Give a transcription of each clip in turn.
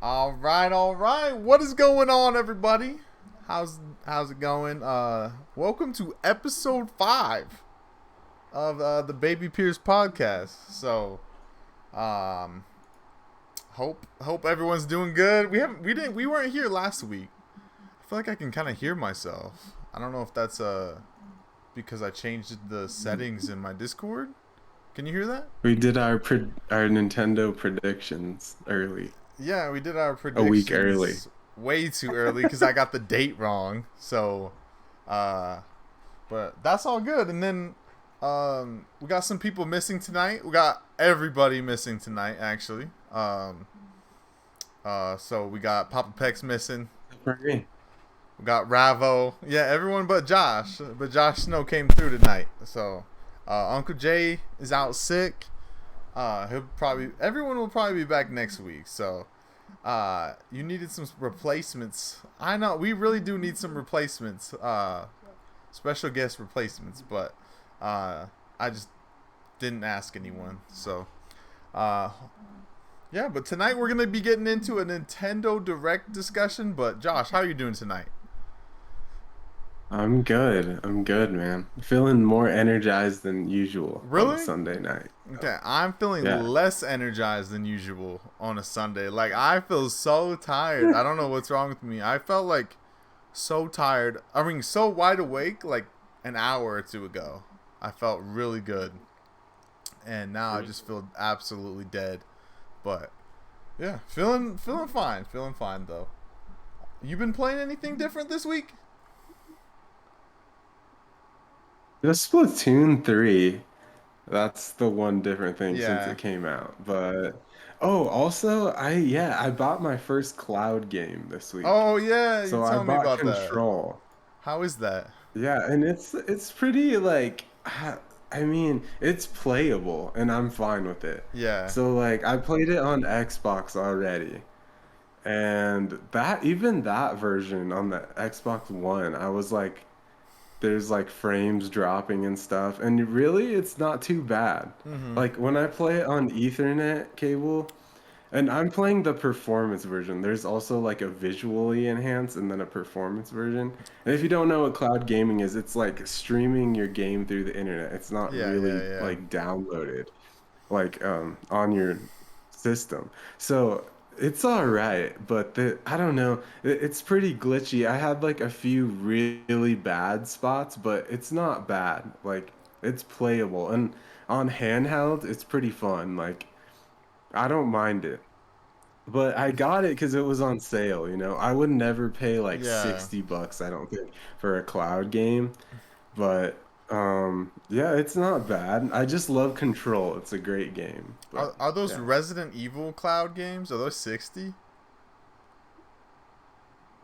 All right, all right. What is going on, everybody? How's it going? Welcome to episode 5 of the Baby Pierce podcast. So, um, hope everyone's doing good. We weren't here last week. I feel like I can kind of hear myself. I don't know if that's because I changed the settings in my Discord. Can you hear that? We did our Nintendo predictions early, Yeah, we did our a week early. predictions way too early because I got the date wrong. So, uh, but that's all good. And then, we got some people missing tonight. We got everybody missing tonight, actually. So we got Papa Peck's missing. For me. We got Ravo. Yeah, everyone but Josh. But Josh Snow came through tonight. So, Uncle Jay is out sick. Everyone will probably be back next week. So, you needed some replacements. I know we really do need some replacements. Special guest replacements, but I just didn't ask anyone. So, yeah. But tonight we're gonna be getting into a Nintendo Direct discussion. But Josh, how are you doing tonight? I'm good. I'm good, man. Feeling more energized than usual on a Really? Sunday night. Okay, I'm feeling Yeah. less energized than usual on a Sunday. Like I feel so tired. I don't know what's wrong with me. I felt like so tired. I mean, so wide awake like an hour or two ago. I felt really good, and now I just feel absolutely dead. But yeah, feeling fine. Feeling fine though. You been playing anything different this week? The Splatoon 3, that's the one different thing since Yeah. it came out. But oh, also I bought my first cloud game this week. Oh yeah, you So I told me bought about that. Control. How is that? Yeah, and it's pretty like I mean, it's playable and I'm fine with it. Yeah. So like I played it on Xbox already. And that even that version on the Xbox One, I was like there's like frames dropping and stuff. And really it's not too bad. Mm-hmm. Like when I play it on Ethernet cable, and I'm playing the performance version. There's also like a visually enhanced and then a performance version. And if you don't know what cloud gaming is, it's like streaming your game through the internet. It's not Yeah, yeah, really yeah. like downloaded like on your system. So it's all right, but I don't know. It's pretty glitchy. I had like a few really bad spots, but it's not bad. Like it's playable and on handheld, it's pretty fun. Like I don't mind it. But I got it because it was on sale, you know. I would never pay like Yeah. $60, I don't think, for a cloud game. But yeah, it's not bad. I just love Control. It's a great game. But Are those yeah. Resident Evil cloud games? Are those 60?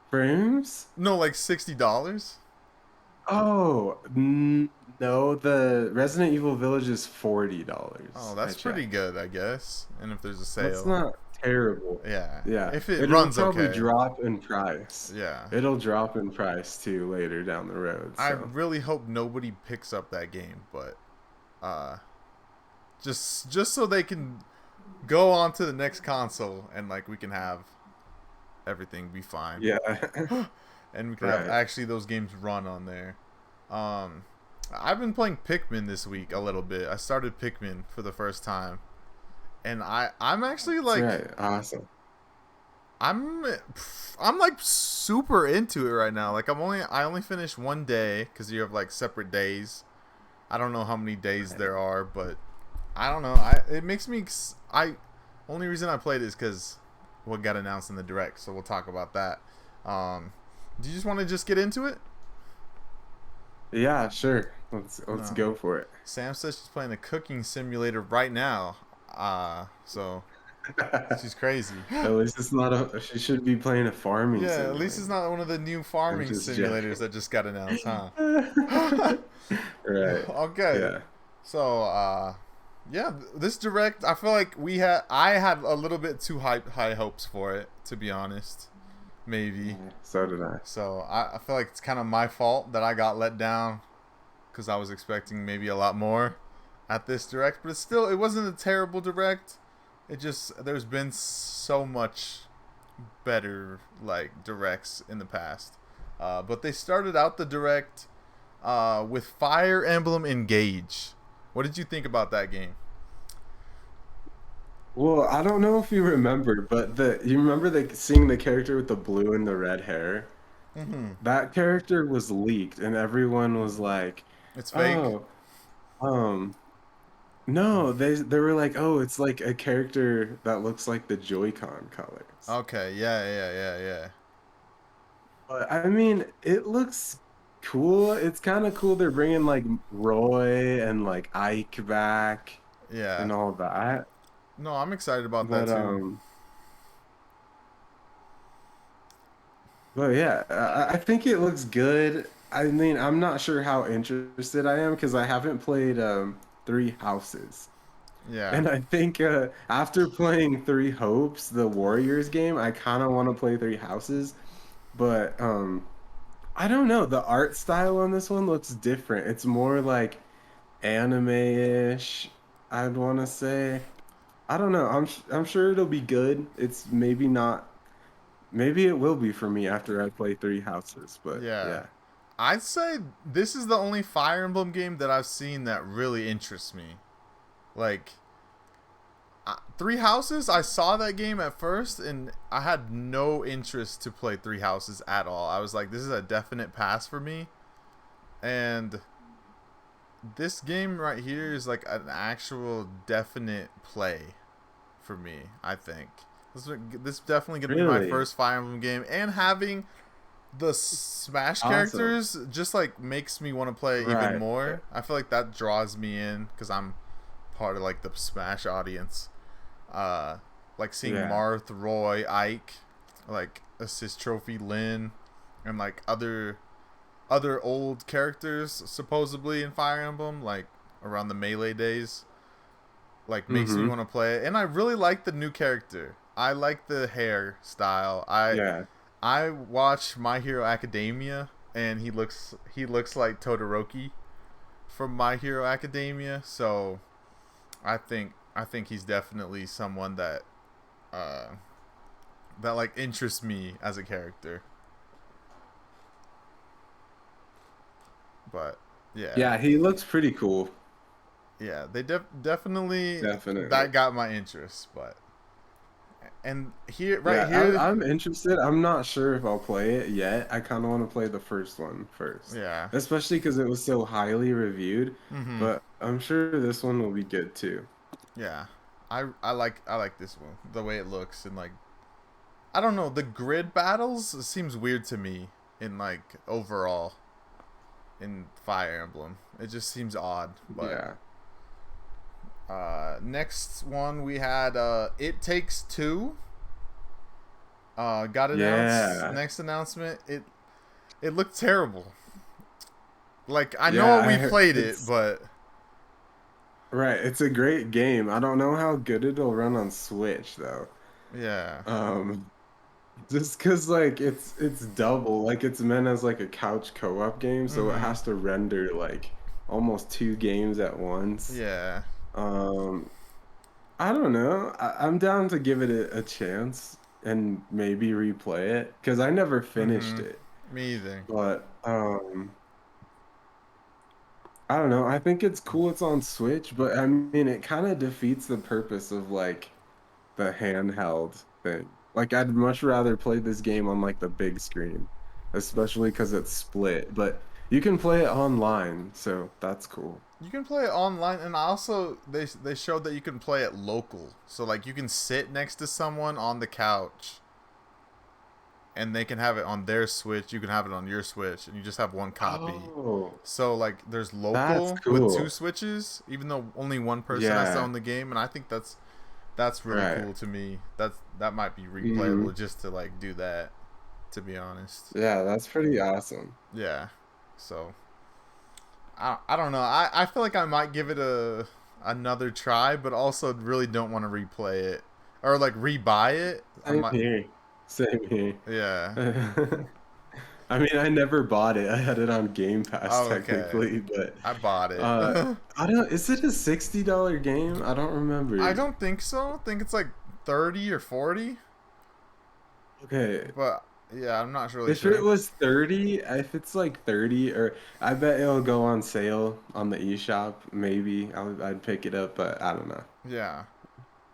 Frames? No, like $60? Oh, no, the Resident Evil Village is Oh, $40. I that's pretty checked. good, I guess. And if there's a That's sale. not terrible. Yeah. Yeah, If it it'll runs probably okay. drop in price. Yeah. It'll drop in price too later down the road, I so. really hope nobody picks up that game, but uh just so they can go on to the next console and like we can have everything be fine. Yeah. And we can have Right. actually those games run on there. Um, I've been playing Pikmin this week a little bit. I started Pikmin for the first time, and I'm actually That's like right. Awesome. I'm I'm like super into it right now. Like I only finished one day because you have like separate days. I don't know how many days Right. there are, but I don't know. I it makes me I only reason I played is because what got announced in the direct. So we'll talk about that. Um, do you just want to just get into it? Yeah, sure. Let's No. go for it. Sam says she's playing a cooking simulator right now. So she's crazy. At least it's not a. She should be playing a farming Yeah, at least it's simulator. not one of the new I'm farming just simulators joking. that just got announced, huh? Right. Okay. Yeah. So, yeah, this direct, I feel like I had a little bit too high hopes for it, to be honest. Maybe. Yeah, so did I. So, I feel like it's kind of my fault that I got let down because I was expecting maybe a lot more at this direct, but it wasn't a terrible direct. It just, there's been so much better like directs in the past. But they started out the direct with Fire Emblem Engage. What did you think about that game? Well, I don't know if you remember, but the you remember seeing the character with the blue and the red hair? Mm-hmm. That character was leaked, and everyone was like, It's fake. "Oh, um, no." They were like, "Oh, it's like a character that looks like the Joy-Con colors." Okay. Yeah. Yeah. Yeah. Yeah. But I mean, it looks cool. It's kind of cool. They're bringing like Roy and like Ike back Yeah. and all that. No, I'm excited about that But too. um, but yeah, I think it looks good. I mean, I'm not sure how interested I am because I haven't played Three Houses. Yeah. And I think after playing Three Hopes, the Warriors game, I kind of want to play Three Houses. But I don't know. The art style on this one looks different. It's more like anime-ish, I'd want to say. I don't know. I'm sure it'll be good. It's maybe not. Maybe it will be for me after I play Three Houses. But Yeah. yeah. I'd say this is the only Fire Emblem game that I've seen that really interests me. Like, Three Houses, I saw that game at first and I had no interest to play Three Houses at all. I was like, this is a definite pass for me. And this game right here is like an actual definite play for me, I think. This is definitely going to be my Really? first Fire Emblem game. And having the Smash Awesome. characters just like makes me want to play even Right. more. I feel like that draws me in because I'm part of like the Smash audience. Uh, like seeing Yeah. Marth, Roy, Ike, like assist trophy, Lynn, and like other old characters supposedly in Fire Emblem, like around the Melee days. Like makes me Mm-hmm. want to play it, and I really like the new character. I like the hairstyle. Yeah. I watch My Hero Academia, and he looks like Todoroki from My Hero Academia. So I think he's definitely someone uh, that like interests me as a character. But yeah, Yeah, he looks pretty cool. yeah, they definitely Definitely. that got my interest. But and here right Yeah, here, I'm interested. I'm not sure if I'll play it yet. I kind of want to play the first one first, yeah, especially because it was so highly reviewed. mm-hmm, But I'm sure this one will be good too. yeah. I like this one the way it looks and like I don't know the grid battles seems weird to me in like overall in Fire Emblem. It just seems odd. But Yeah. next one we had It Takes Two. Got announced. Yeah. Next announcement. It looked terrible. Like I Yeah, know we played it, it's but right. It's a great game. I don't know how good it'll run on Switch though. yeah. Um, just 'cause like it's double, like it's meant as like a couch co-op game, so it Mm-hmm. has to render like almost two games at once. Yeah. Um, I don't know. I'm down to give it a chance and maybe replay it because I never finished Mm-hmm. it. Me either. But I don't know. I think it's cool it's on Switch, but I mean it kind of defeats the purpose of like the handheld thing. Like I'd much rather play this game on like the big screen, especially because it's split. But you can play it online, so that's cool. You can play it online, and also they showed that you can play it local. So like you can sit next to someone on the couch, and they can have it on their Switch. You can have it on your Switch, and you just have one copy. Oh, So like there's that's local with two cool. Switches, even though only one person has to Yeah, own the game, and I think that's really right. cool to me. That might be Hmm. replayable just to like do that. To be honest, Yeah, that's pretty awesome. yeah. So I don't know. I feel like I might give it a another try, but also really don't want to replay it or like rebuy it. I Same might, here. Same here. yeah. I mean, I never bought it. I had it on Game Pass Oh, okay. technically, but I bought it. uh I don't, is it a $60 game? I don't I remember. don't think so. I think it's like 30 or 40. Okay. But yeah, I'm not really If it sure. was 30, if it's like 30, or I bet it'll go on sale on the eShop, maybe I'd pick it up, but I don't know. Yeah.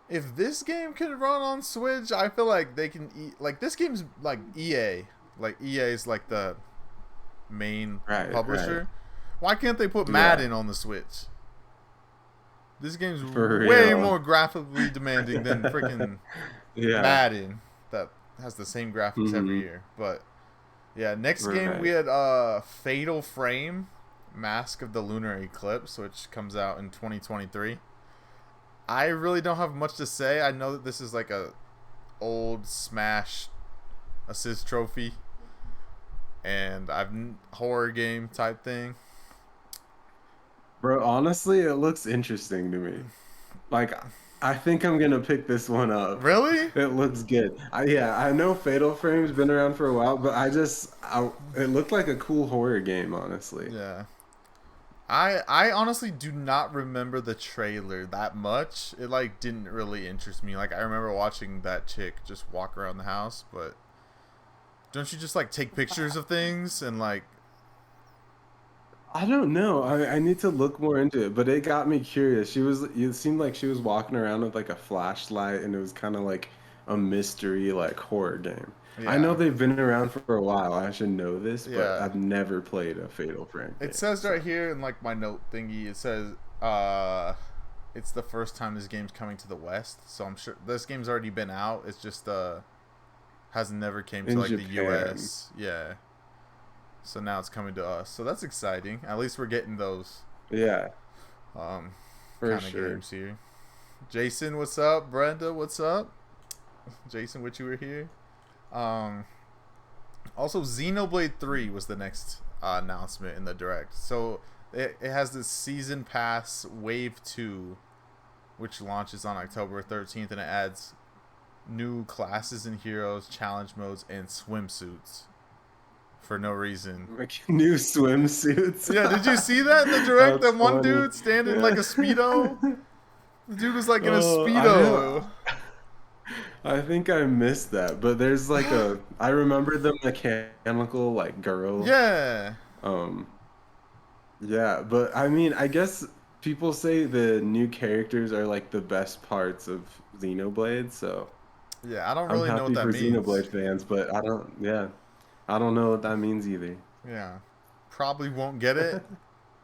If this game can run on Switch, I feel like they can like this game's like EA. Like EA is like the main Right, right. publisher. Why can't they put Yeah, Madden on the Switch? This game's for way real. more graphically demanding than freaking Yeah. Madden that has the same graphics every Mm-hmm. year. But yeah, next game we Right. had Fatal Frame, Mask of the Lunar Eclipse, which comes out in 2023. I really don't have much to say. I know that this is like a old Smash assist trophy and I've horror game type thing. Bro, honestly, it looks interesting to me. Like, I think I'm gonna pick this one up. Really? It looks good. Yeah, I know Fatal Frame's been around for a while, but it looked like a cool horror game, honestly. Yeah. I honestly do not remember the trailer that much. It like didn't really interest me. Like I remember watching that chick just walk around the house, but don't you just like take pictures of things and like I don't know. I need to look more into it, but it got me curious. It seemed like she was walking around with like a flashlight, and it was kind of like a mystery, like horror game. I know yeah. they've been around for a while. I should know this, but Yeah. I've never played a Fatal Frame It game. says right So here in like my note thingy, it says it's the first time this game's coming to the West. So I'm sure this game's already been out. It's just has never came to in like the Japan, US. Yeah. So now it's coming to us. So that's exciting. At least we're getting those yeah, um for kind of sure. games here. Jason, what's up? Brenda, what's up? Jason, wish you were here. Um Also, Xenoblade 3 was the next announcement in the direct. So it has this season pass wave 2, which launches on October 13th, and it adds new classes and heroes, challenge modes, and swimsuits for no reason. Like new swimsuits. Yeah, did you see that in the direct? That's That one funny. dude standing like Yeah. a Speedo? The dude was like in a Oh, I don't. Speedo. I think I missed that, but there's like I remember the mechanical like girl. Yeah. Um, yeah, but I mean, I guess people say the new characters are like the best parts of Xenoblade, so Yeah, I don't I'm really know what happy that for means. Xenoblade fans, but yeah, I don't know what that means either. Yeah. Probably won't get it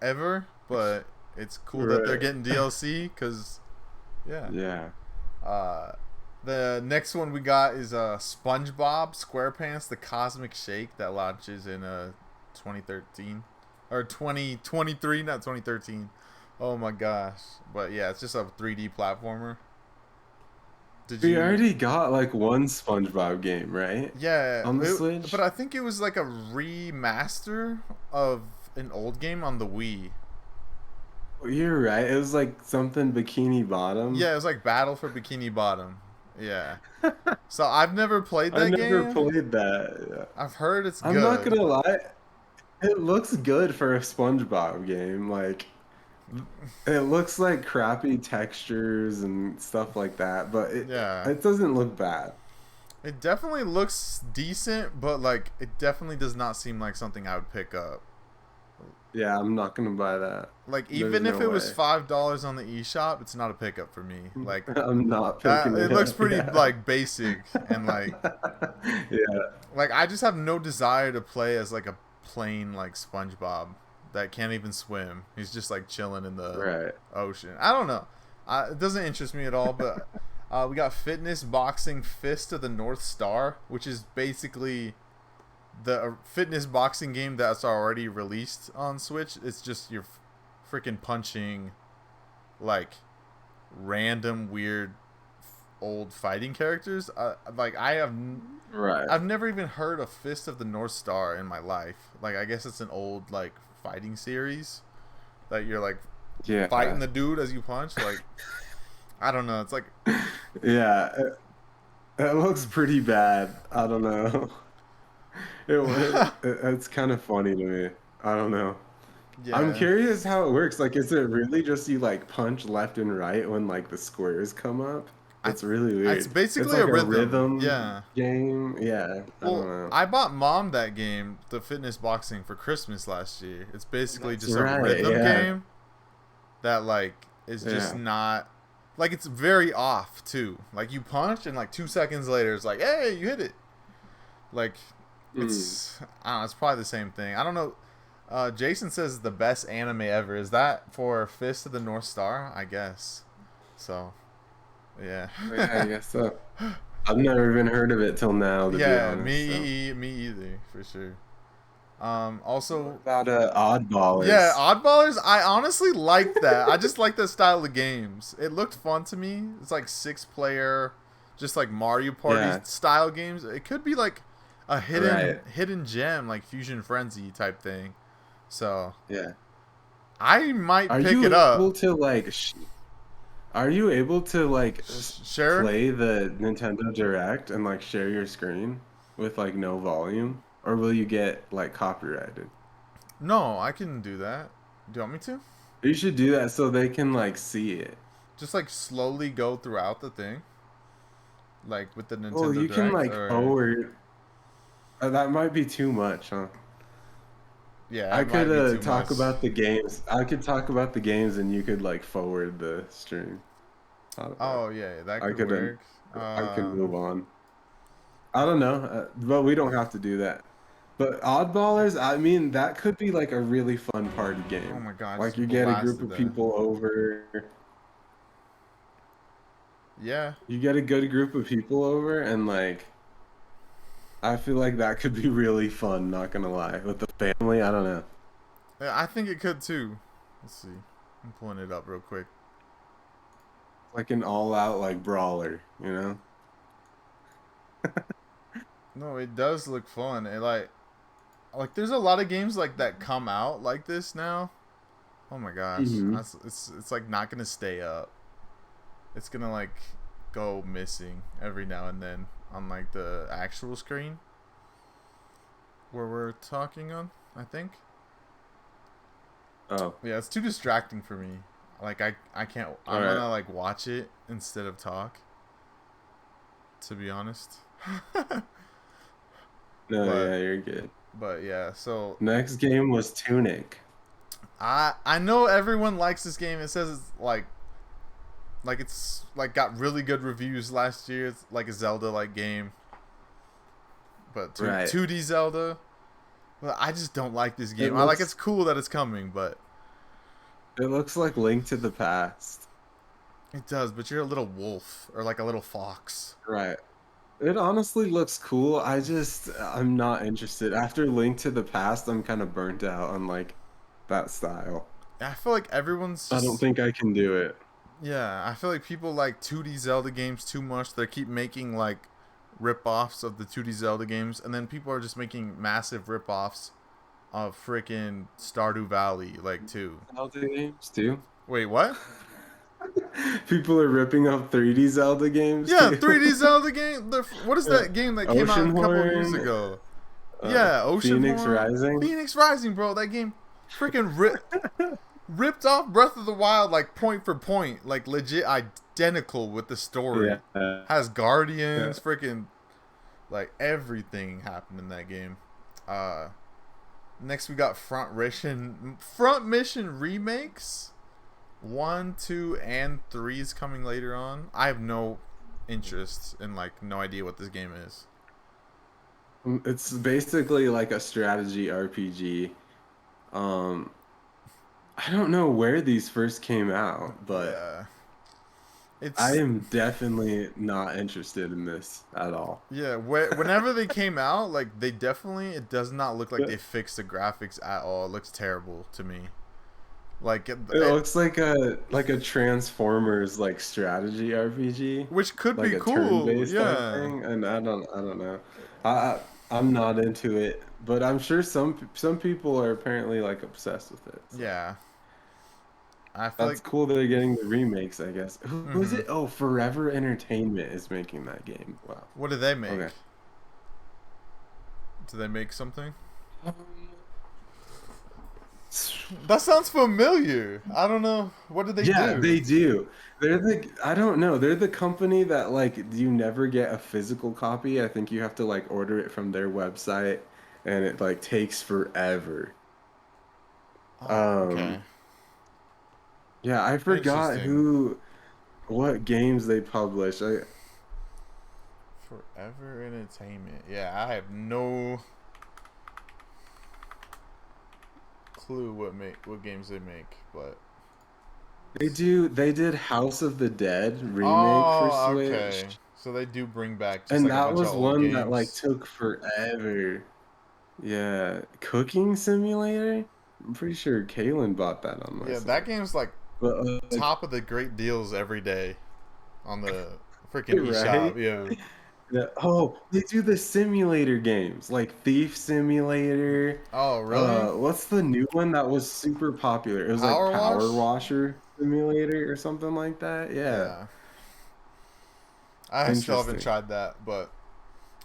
ever, but it's cool that they're Right. getting DLC because, yeah. Yeah. Uh, the next one we got is SpongeBob SquarePants: The Cosmic Shake that launches in 2013 or 2023, not 2013. Oh my gosh! But yeah, it's just a 3D platformer. Did We you? already got like one SpongeBob game, right? Yeah, On the but Switch? I think it was like a remaster of an old game on the Wii. You're right. It was like something Bikini Bottom. Yeah, it was like Battle for Bikini Bottom. Yeah. So I've never played I that never game. played that. Yeah. I've heard it's I'm not good. gonna lie, it looks good for a SpongeBob game. Like it looks like crappy textures and stuff like that, but Yeah. it doesn't look bad. It definitely looks decent, but like it definitely does not seem like something I would pick up. Yeah, I'm not gonna buy that. Like There's even if no it was way. $5 on the eShop, it's not a pickup for me. Like I'm not that picking it it looks up. pretty Yeah. like basic and Yeah. like I just have no desire to play as like a plain like SpongeBob that can't even swim. He's just like chilling in the Right. ocean. I don't know. It doesn't interest me at all. But we got Fitness Boxing Fist of the North Star, which is basically the fitness boxing game that's already released on Switch. It's just you're freaking punching like random weird old fighting characters. Like Right. I've never even heard of Fist of the North Star in my life. Like I guess it's an old like fighting series that you're like fighting Yeah. the dude as you punch. Like I don't know. It's like Yeah. It looks pretty bad. I don't know. It's kind of funny to me. I don't know. I'm yeah. curious how it works. Like, is it really just you like punch left and right when like the squares come up? I It's really it's weird. It's basically a like a rhythm. rhythm Yeah. game. Yeah, I don't Well, know. I bought mom that game, the fitness boxing, for Christmas last year. It's basically That's just a right. rhythm Yeah, game that like is just yeah. not like it's very off too. Like you punch and like 2 seconds later it's like, hey, you hit it. Like Mm. I don't know, it's probably the same thing. I don't know. Jason says the best anime ever. Is that for Fist of the North Star? I guess. So yeah. Oh, yeah, I guess so. I've never even heard of it till now, to be Yeah, honest. So, me either, for sure. what Also, about yeah, Oddballers? Oddballers, I honestly liked that. I just like that style of games. It looked fun to me. It's like 6 player, just like Mario Party Yeah, style games. It could be like a right. hidden gem, like Fusion Frenzy type thing. So Yeah. I might Are pick you it up. able to like? Are you able to like Sure. play the Nintendo Direct and like share your screen with like no volume, or will you get like copyrighted? No, I can do that. Do you want me to? You should do that so they can like see it. Just like slowly go throughout the thing, like with the Well, Nintendo you can Direct, like or forward. That might be too much, huh? yeah, I it could might be too much. talk about the games. I could talk about the games, and you could like forward the stream. I don't know. Oh yeah, that I could could work. I could move on. I don't know, but we don't have to do that. But Oddballers, I mean, that could be like a really fun party Oh game. my god, I Like just you get a group blasted of that. people over, Yeah, you get a good group of people over, and like I feel like that could be really fun. Not gonna lie, with the family, I don't know. yeah, I think it could too. Let's see. I'm pulling it up real quick. Like an all-out like brawler, you know? No, it does look fun. It like there's a lot of games like that come out like this now. Oh my gosh, Hmm. it's like not gonna stay up. It's gonna like go missing every now and then on like the actual screen where we're talking on. I think. Oh, Yeah, it's too distracting for me. Like I can't. all I'm right. gonna like watch it instead of talk. To be honest. No, but yeah, you're good. but yeah. So Next game was Tunic. I know everyone likes this game. It says it's like it's like got really good reviews last year. It's like a Zelda like game, but Right. 2D Zelda. But I just don't like this It game. I like it's looks cool that it's coming, but it looks like Link to the Past. it does. But you're a little wolf or like a little fox. Right. It honestly looks cool. I'm not interested. After Link to the Past, I'm kind of burnt out on like that style. I feel like everyone's I don't just think I can do it. yeah. I feel like people like 2D Zelda games too much. They keep making like rip-offs of the 2D Zelda games, and then people are just making massive rip-offs of freaking Stardew Valley like too. Zelda games too. Wait, what? People are ripping up 3D Zelda games Yeah, too. 3D Zelda game. What is Yeah. that game that came out a couple of years Oceanhorn, ago? Yeah, Phoenix Oceanhorn, Rising. Phoenix Rising, bro. That game freaking ripped off Breath of the Wild like point for point, like legit identical with the story. Yeah, Has yeah. guardians, freaking like everything happened in that game. Uh, Next we got Front Mission remakes. 1, 2, and 3 is coming later on. I have no interest in like no idea what this game is. It's basically like a strategy RPG. Um, I don't know where these first came out, but Yeah, I it's am definitely not interested in this at all. yeah. Whenever they came out, like they definitely it does not look like they fixed the graphics at all. It looks terrible to me. Like It looks like a Transformers like strategy RPG, which could like be a cool. turn-based type Yeah, thing, and I don't know. I'm not into it, but I'm sure some people are apparently like obsessed with it. So yeah. I feel that's like. cool they're getting the remakes, I guess. Who is Hmm. it? Oh, Forever Entertainment is making that game. Wow. What do they make? Okay. Do they make something? Um, That sounds familiar. I don't know. What did they Yeah, do? they do. I don't know, they're the company that like you never get a physical copy. I think you have to like order it from their website and it like takes forever. Oh, okay. Um, yeah, I forgot Interesting. what games they publish. Forever Entertainment. Yeah, I have no clue what games they make, but They did House of the Dead remake for oh, okay. Switch, So they do bring back just and like a that bunch of was old one that like games. took forever. Yeah, Cooking Simulator? I'm pretty sure Kaylin bought that on my Yeah, that side. game's like But top of the great deals every day on the freaking eShop. right? Yeah. Yeah. Oh, they do the simulator games like Thief Simulator. Oh, really? What's the new one that was super popular? It was like Power Power Wash? Washer Simulator or something like that. Yeah. Yeah. I still haven't Interesting. tried that, but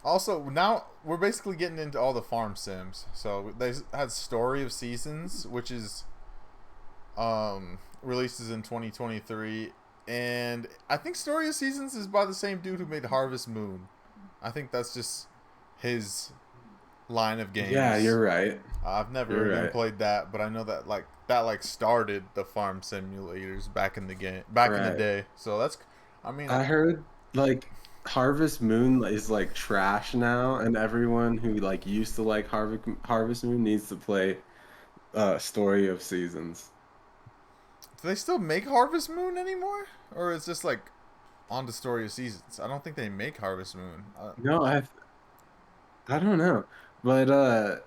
also now we're basically getting into all the farm sims. So they had Story of Seasons, which is releases in 2023, and I think Story of Seasons is by the same dude who made Harvest Moon. I think that's just his line of Yeah, games. you're right. I've never You're even right. played that, but I know that like started the farm simulators back in the Right. day. So that's, I mean, I heard like Harvest Moon is like trash now, and everyone who like used to like Harvest Moon needs to play Story of Seasons. do they still make Harvest Moon anymore, or is this like on the Story of Seasons? I don't think they make Harvest Moon. No, I don't know. But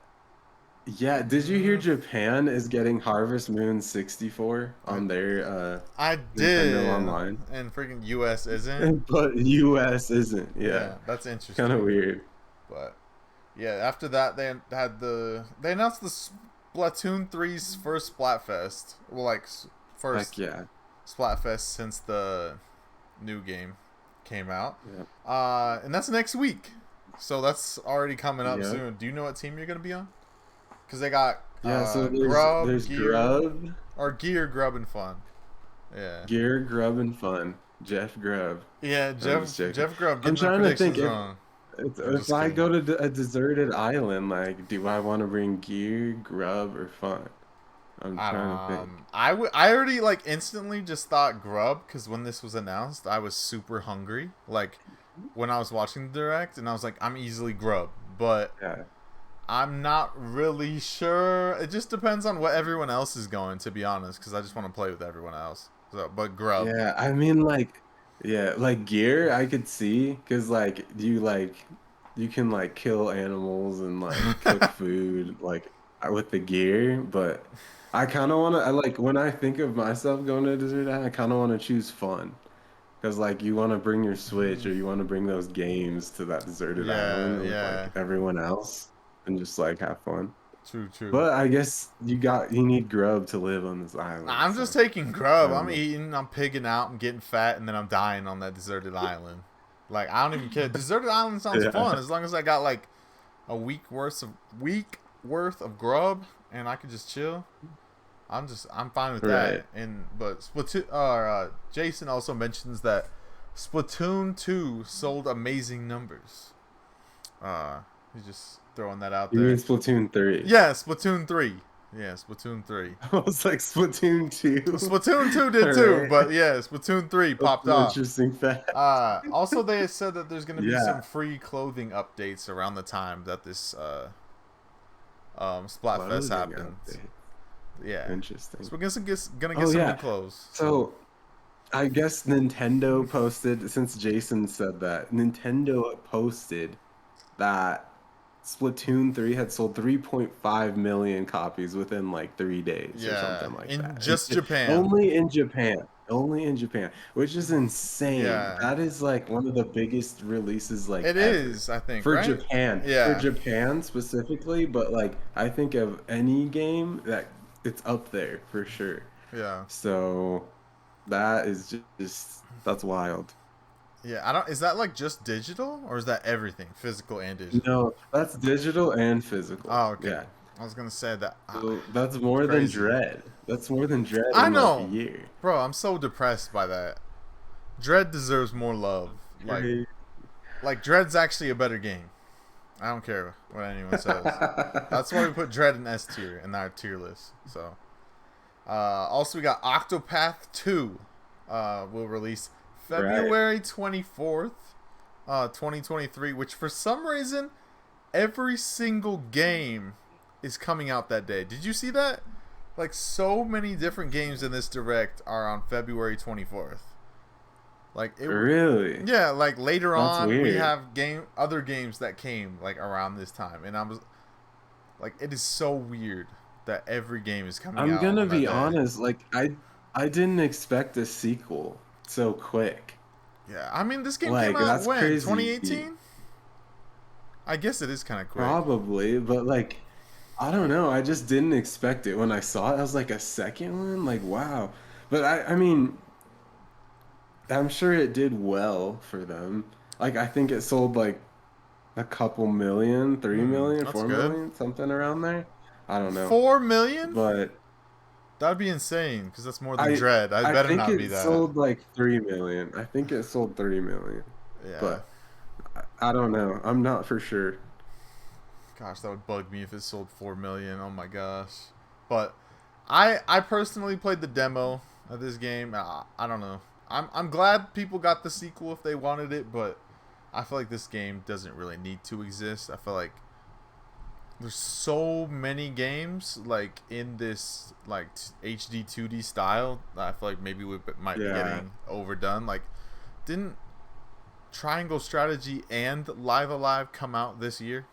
yeah, did you hear Mm, Japan is getting Harvest Moon 64 I on their I Nintendo did, Online? and freaking U.S. isn't. But US isn't. Yeah. Yeah, that's Kind of interesting. weird. But yeah, after that they announced the Splatoon 3's first Splatfest. Well, like Heck first yeah. Splatfest since the new game came out. Yeah. And that's next week. So that's already coming up Yeah. soon. Do you know what team you're gonna be on? Because they got Yeah, so Grub, there's Gear, Grub, or Gear, Grub, and Fun. Yeah. Gear, Grub, and Fun. Jeff Grubb. Yeah, I'm just joking. Jeff Grubb I'm getting my trying to think predictions wrong. I'm if just I kidding. go to a deserted island, like, do I want to bring Gear, Grub, or Fun? I'm trying to think. I already like instantly just thought Grub because when this was announced, I was super hungry. Like when I was watching the direct, and I was like, I'm easily Grub, but Yeah. I'm not really sure. It just depends on what everyone else is going, to be honest, because I just want to play with everyone else. So, but Grub, Yeah, I mean like yeah, like gear I could see because you can like kill animals and like cook food like with the gear, but I kind of want to I like when I think of myself going to a desert island, I kind of want to choose fun because like you want to bring your Switch or you want to bring those games to that deserted yeah, island with yeah, like everyone else and just like have fun. true, true. But I guess you need grub to live on this island, I'm just so taking I Grub. don't I'm know. eating, I'm pigging out, I'm getting fat, and then I'm dying on that deserted island. Like I don't even care. Deserted island sounds fun Yeah. as long as I got like a week worth of grub and I could just chill. I'm fine with that. Right. And but Jason also mentions that Splatoon 2 sold amazing numbers. He's just throwing that out You mean there. Splatoon 3? Yeah, Splatoon 3. Yeah, Splatoon 3. I was like Splatoon 2. Splatoon 2 did All too, right. but yeah, Splatoon 3 That's popped an off. interesting fact. Also, they said that there's going to be Yeah. some free clothing updates around the time that this Splatfest Clothing happens. update. Yeah, so Interesting. gonna get Oh some new yeah. clothes. So So I guess Nintendo posted, since Jason said that, Nintendo posted that Splatoon 3 had sold 3.5 million copies within like 3 days or yeah, something like in that. just Japan. Only in Japan. Only in Japan, which is insane. Yeah, That is like one of the biggest releases like it ever is. I think for right. Japan. For Yeah, Japan specifically, but like I think of any game that it's up there for sure. yeah, So that is just that's wild. yeah. I don't. Is that like just digital or is that everything, physical and digital? No, that's digital and physical. Oh, okay. Yeah. I was gonna say that. So that's It's more than crazy. Dread. That's more than Dread I in like a know, year. bro. I'm so depressed by that. Dread deserves more love. Crazy. Like Dread's actually a better game. I don't care what anyone says. That's why we put Dread in S tier in our tier list. So, also we got Octopath 2. Will release Right. February 24th, 2023. Which for some reason, every single game is coming out that day. Did you see that? Like so many different games in this direct are on February 24th. Like it, Really? yeah. Like later That's on, we weird. have other games that came like around this time, and I was like, it is so weird that every game is coming I'm out gonna on that be day. honest, like I didn't expect a sequel so quick. Yeah, I mean, this game came Like out that's when crazy. 2018. I guess it is kind of quick. Probably, but like I don't know, I just didn't expect it. When I saw it, I was like a second one? Like wow. But I mean, I'm sure it did well for them. Like I think it sold like a couple million, 3 million, That's four good. million, something around there. I don't know. 4 million? But That'd be insane because that's more than I Dread. I I better think not be it that. sold like 3 million. I think it sold 3 million. Yeah. But I don't know. I'm not for sure. Gosh, that would bug me if it sold 4 million. Oh my gosh. But I personally played the demo of this game. I don't know. I'm glad people got the sequel if they wanted it, but I feel like this game doesn't really need to exist. I feel like there's so many games like in this like HD 2D style that I feel like maybe we might be Yeah. getting overdone. Like, didn't Triangle Strategy and Live Alive come out this year?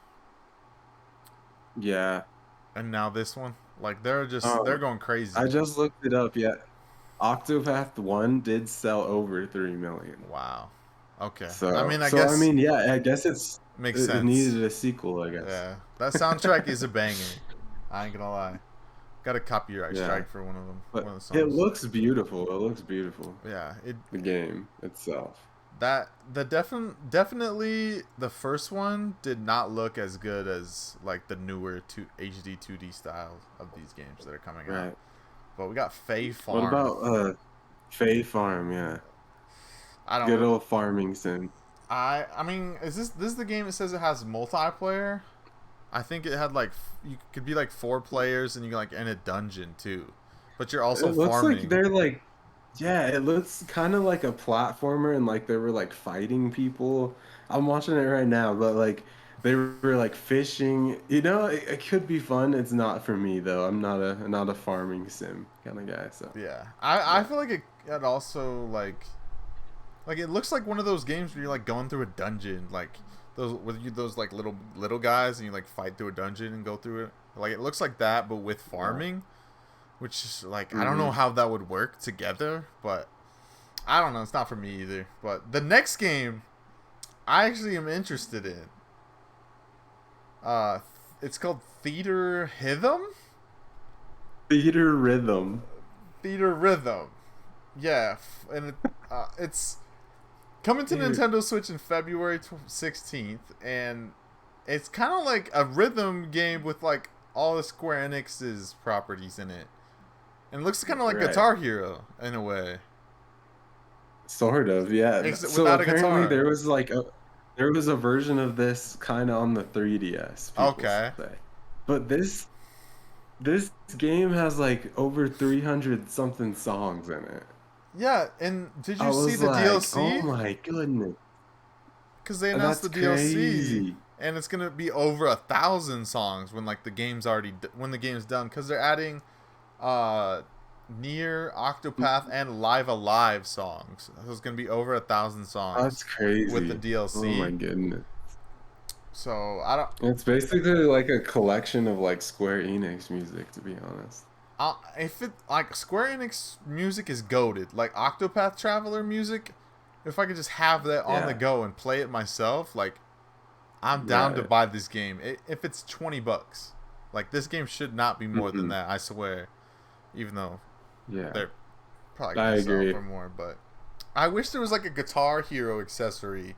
Yeah. And now this one, like they're Um, going I crazy. just looked it up. Yeah. Octopath 1 did sell over 3 million. Wow. Okay. I So, mean, I so I guess mean, yeah, I guess makes it sense. needed a sequel, I guess. Yeah, that soundtrack is a banger. I ain't gonna lie. Got a copyright Yeah. strike for one of them, But one of the it songs. looks beautiful. It looks beautiful. Yeah, it The game itself. that the definitely the first one did not look as good as like the newer HD 2D style of these games that are coming out. Right. But we got Fae What Farm. about Fae Farm? Yeah. I Good don't. old farming sim. I mean, is this the game that says it has multiplayer? I think it had like you could be like 4 players and you like in a dungeon too, but you're also It looks like farming. they're like, yeah, it looks kind of like a platformer and like they were like fighting people. I'm watching it right now, but like they were like fishing. You know, it could be fun. It's not for me though. I'm not a farming sim kind of guy. So Yeah, I yeah, feel like it also like it looks like one of those games where you're like going through a dungeon, like those with you those like little guys and you like fight through a dungeon and go through it. Like it looks like that, but with yeah. farming, which is like I don't know Mm-hmm. how that would work together, but I don't know. It's not for me either. But the next game I actually am interested in. Uh, it's called Theater Rhythm. Theater rhythm. Theater Rhythm. Yeah, and it's coming to Dude, Nintendo Switch in February 16th, and it's kind of like a rhythm game with like all the Square Enix's properties in it, and it looks kind of like right. Guitar Hero in a way, Sort of, yeah. except So without a apparently guitar. there was a version of this kind of on the 3DS, people Okay. say. But this game has like over 300 something songs in it. Yeah, and did I you see was the like, oh DLC? my goodness, Because they announced that's the DLC, crazy. and it's gonna be over 1,000 songs when like the game's when the game's done. Because they're adding uh Near, Octopath, and Live Alive songs. So it's gonna be over 1,000 That's songs with the crazy. Oh my DLC. goodness. So I don't. It's basically like a collection of like Square Enix music, to be honest. If it like Square Enix music is goaded, like Octopath Traveler music, if I could just have that on the Yeah, go and play it myself, like I'm down to right. buy this game. If it's $20, like this game should not be more than Hmm. that. I swear. Even though Yeah, they're probably I gonna sell agree. for more, but I wish there was like a Guitar Hero accessory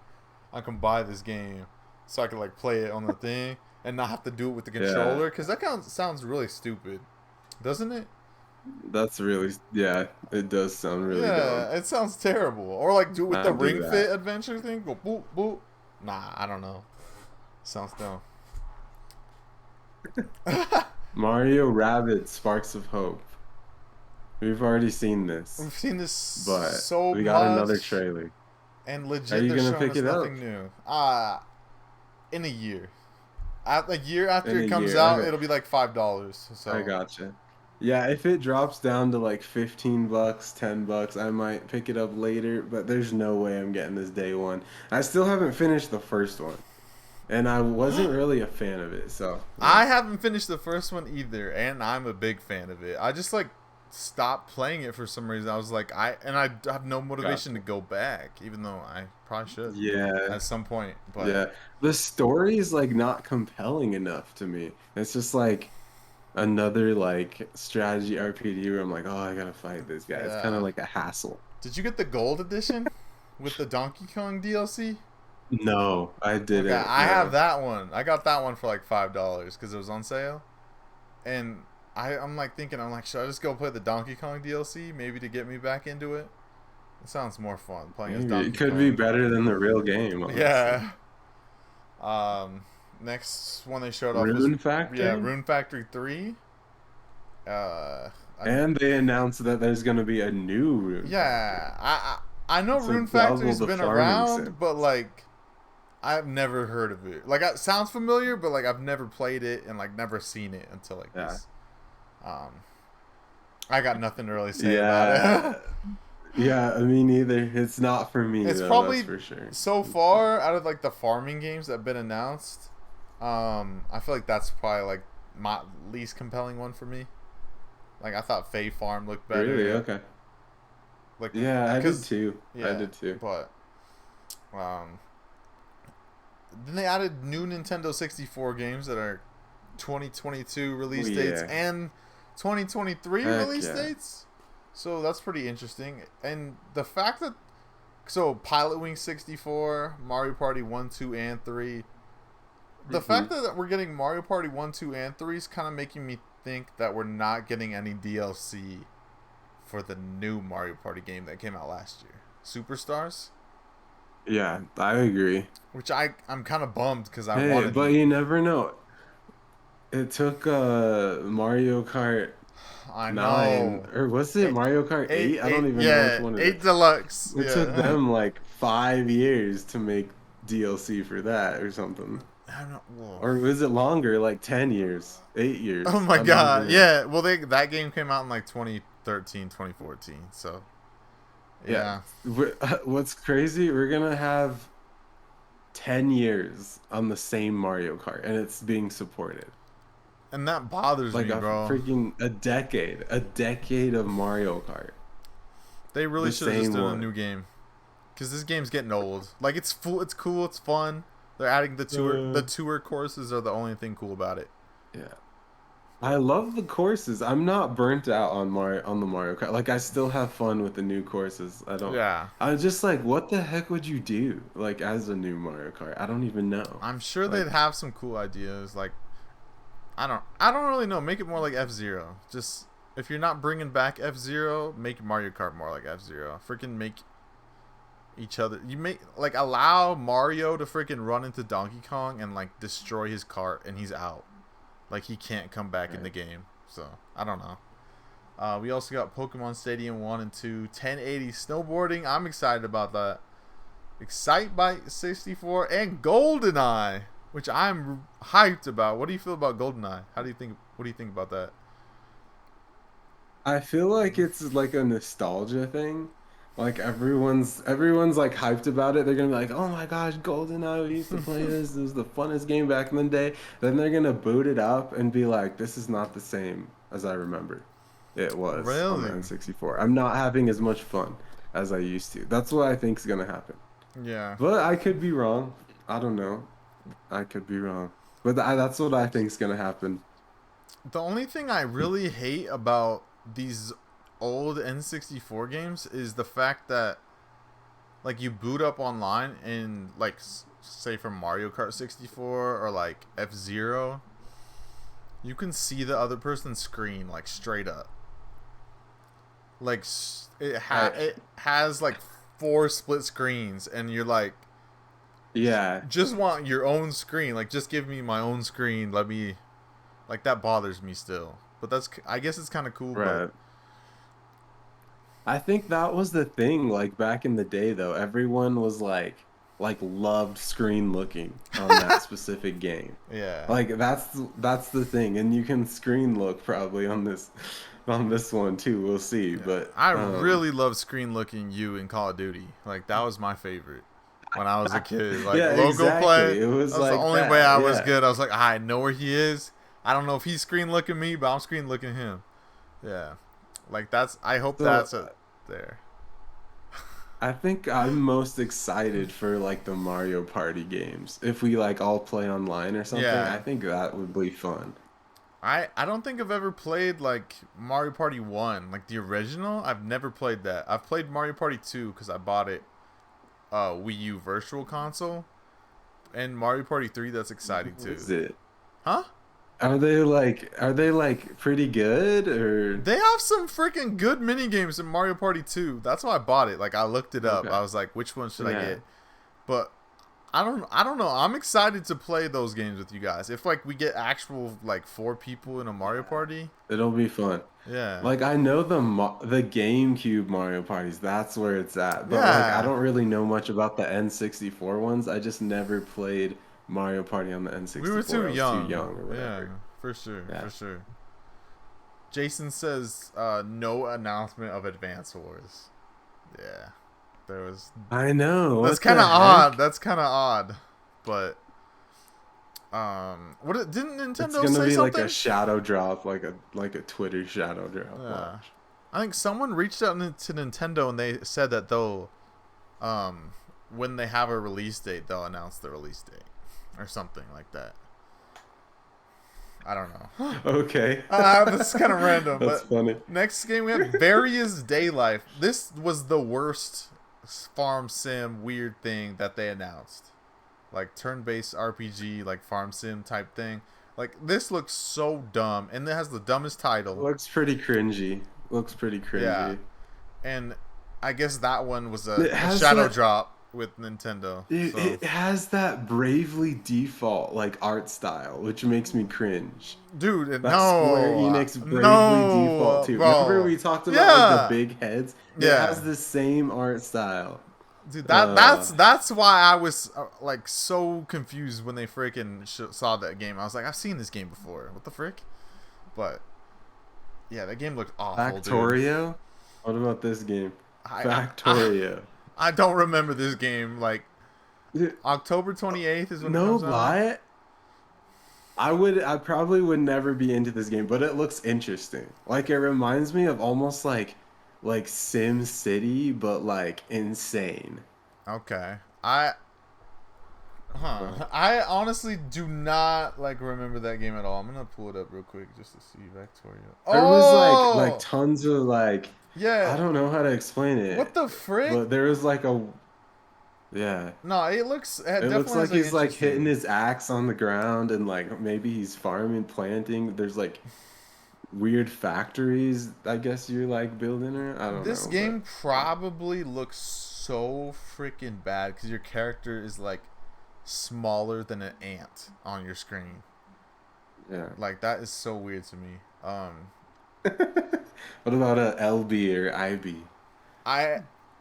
I can buy this game so I could like play it on the thing. and not have to do it with the Yeah, controller, because that sounds really stupid, doesn't it? that's really, yeah, it does sound really dumb. Yeah, it sounds terrible. Or like do it with the Not do Ring Fit that. adventure thing. Go boop boop. Nah, I don't know. Sounds dumb. Mario Rabbit Sparks of Hope. We've already seen this, We've seen this but so we got another much, trailer. and Are legit, you they're gonna showing pick us it up nothing new. In a year, a year in after a it comes year? out, Okay, it'll be like $5. I So gotcha. Yeah, if it drops down to like 15 bucks, 10 bucks, I might pick it up later, but there's no way I'm getting this day one. I still haven't finished the first one, and I wasn't really a fan of it, so yeah. I haven't finished the first one either, and I'm a big fan of it. I just like stopped playing it for some reason. I was like, I have no motivation to Gotcha. go back, even though I probably should Yeah, at some point. But yeah. The story is like not compelling enough to me. It's just like another like strategy RPG where I'm like, oh, I gotta fight this guy. It's kind of yeah, like a hassle. did you get the gold edition with the Donkey Kong DLC? No, I Okay, didn't. I have No. that one. I got that one for like $5 because it was on sale, and I'm like thinking, I'm like, should I just go play the Donkey Kong DLC maybe to get me back into it? It sounds more fun playing as Maybe it Donkey could be Kong. better than the real game, honestly. Yeah. Next one they showed off was Rune yeah, Factory? Rune Factory 3. I And they announced that there's gonna be a new Rune Factory. yeah, I know So Rune double Factory's the been farming around, but sims. like I've never heard of it. Like it sounds familiar, but like I've never played it and like never seen it until like Yeah. this. Um, I got nothing to really say about Yeah. it. Yeah, me neither. It's not for me It's though, that's probably for sure. so far out of like the farming games that have been announced. I feel like that's probably like my least compelling one for me. Like I thought Fae Farm looked Really? better. Okay. Like Yeah, I did because too. I yeah, did too. but um, then they added new Nintendo 64 games that are 2022 Oh release dates yeah. and 2023 Heck release yeah. dates. So that's pretty interesting. And the fact that Pilot Wing 64, Mario Party 1, 2, and 3. The Hmm. fact that we're getting Mario Party 1, 2, and 3 is kind of making me think that we're not getting any DLC for the new Mario Party game that came out last year, Superstars, Yeah, I agree. which I'm kind of bummed because I Hey, wanted but it. you never know. It took Mario Kart I 9, know. or was it Eight, Mario Kart 8? I don't even know which yeah, one it 8 is. Deluxe, It took yeah. them like 5 years to make DLC for that or something. I don't know. Whoa. Or was it longer, like 10 years, 8 Oh years? my I don't even god, know. yeah. Well, that game came out in like 2013, 2014. So Yeah. yeah, What's crazy, we're gonna have 10 years on the same Mario Kart and it's being supported. and that bothers Like me, a bro. freaking a decade of Mario Kart. They really The should have just same done a one. new game. Because this game's getting old. Like it's full, it's cool, it's fun. They're adding the tour. The Uh, tour courses are the only thing cool about it. yeah. I love the courses. I'm not burnt out on the Mario Kart. Like I still have fun with the new courses. I don't. Yeah, I'm just like, what the heck would you do like as a new Mario Kart? I don't even know. I'm sure they'd Like, have some cool ideas. Like I don't really know. Make it more like F Zero. Just if you're not bringing back F Zero, make Mario Kart more like F Zero. Freaking make each other. You make like allow Mario to freaking run into Donkey Kong and like destroy his cart and he's out. Like he can't come back in the right. game. So I don't know. We also got Pokemon Stadium 1 and 2, 1080 snowboarding. I'm excited about that. Excite Bike 64 and GoldenEye, which I'm hyped about. What do you feel about GoldenEye? How do you think? What do you think about that? I feel like it's like a nostalgia thing. Like everyone's like hyped about it. They're gonna be like, "Oh my gosh, GoldenEye, we used to play this. This was the funnest game back in the day." Then they're gonna boot it up and be like, "This is not the same as I remember it was on the Really? N64. I'm not having as much fun as I used to." That's what I think is gonna happen. Yeah. But I could be wrong. I don't know. I could be wrong. But that's what I think is gonna happen. The only thing I really hate about these old N64 games is the fact that like you boot up online and like say from Mario Kart 64 or like F-Zero, you can see the other person's screen like straight up. Like it has like 4 split screens, and you're like, Yeah. just want your own screen. Like, just give me my own screen. Let me, like, that bothers me still. But I guess it's kind of cool. Right. But I think that was the thing, like back in the day though, everyone was like loved screen looking on that specific game. yeah, Like that's the thing. And you can screen look probably on this one too. We'll see. yeah. But I really love screen looking you in Call of Duty. Like, that was my favorite when I was a kid. Like, yeah, logo exactly. play. It was That's like the only that. way I was Yeah. good. I was like, I know where he is. I don't know if he's screen looking me, but I'm screen looking him. Yeah, like I hope So, that's there. I think I'm most excited for like the Mario Party games. If we like all play online or something, Yeah. I think that would be fun. I don't think I've ever played like Mario Party 1, like the original. I've never played that. I've played Mario Party 2 because I bought it Wii U Virtual Console, and Mario Party 3. That's exciting too. Is it? Huh? Are they like pretty good or They have some freaking good mini games in Mario Party 2. That's why I bought it. Like, I looked it up. Okay. I was like, which one should I Yeah. get? But I don't know. I'm excited to play those games with you guys. If like we get actual like 4 people in a Mario Party. it'll be fun. Yeah. Like I know the GameCube Mario parties, that's where it's at. But like Yeah. I don't really know much about the N64 ones. I just never played Mario Party on the N64. We were too I was young. too young or Yeah, whatever. for sure, Yeah. for sure. Jason says no announcement of Advance Wars. Yeah, there was. I know. That's what kind the of odd. heck? That's kind of odd, but didn't Nintendo It's gonna say be something? like a shadow drop, like a Twitter shadow drop. Yeah. Watch. I think someone reached out to Nintendo and they said that they'll, when they have a release date, they'll announce the release date or something like that. I don't know. Okay. This is kind of random. That's but funny. Next game we have Various Day Life. This was the worst farm sim weird thing that they announced. Like turn-based RPG, like farm sim type thing. Like, this looks so dumb, and it has the dumbest title. Looks pretty cringy. Looks pretty cringy. Yeah. And I guess that one was It a has shadow that- drop with Nintendo. So, It has that Bravely Default like art style, which makes me cringe. dude, That's no. Square Enix Bravely No, Default too. bro. Remember we talked about Yeah. like the big heads? Yeah. It has the same art style. Dude, that's why I was like so confused when they freaking saw that game. I was like, I've seen this game before. What the frick? But yeah, that game looked awful, dude. Factorio? What about this game? Factorio. I don't remember this game. Like, Dude, October 28th is when it no comes out. lie. I probably would never be into this game, but it looks interesting. Like it reminds me of almost like Sim City, but like insane. Okay. I honestly do not like remember that game at all. I'm gonna pull it up real quick just to see Factorio. There was like tons of like yeah. I don't know how to explain it. What the frick? But there was like a yeah. No, it looks. It looks like he's like hitting his axe on the ground and like maybe he's farming, planting. There's like weird factories, I guess you're like building or I don't know. This game probably looks so freaking bad because your character is like smaller than an ant on your screen. Yeah. Like, that is so weird to me. What about a LB or IB?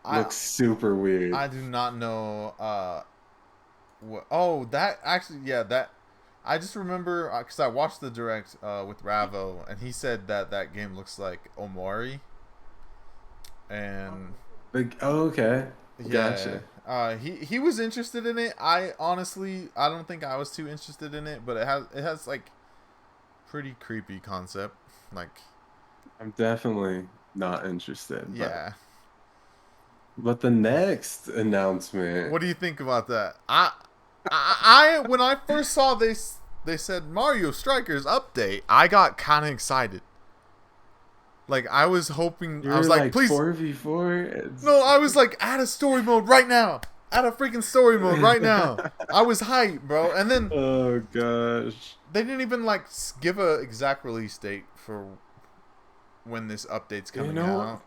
Looks super weird. I do not know. That actually, yeah, that. I just remember because I watched the direct with Ravo, and he said that game looks like Omori. And Like, oh, okay. yeah, Gotcha. he was interested in it. I honestly, I don't think I was too interested in it, but it has like pretty creepy concept. Like, I'm definitely not interested. yeah. But the next announcement. What do you think about that? I when I first saw they said Mario Strikers update, I got kind of excited. Like, I was hoping, I was like, please 4v4. no, I was like, add a story mode right now. Out of freaking story mode right now. I was hyped, bro. And then Oh gosh. they didn't even like give a exact release date for when this update's You coming know, out.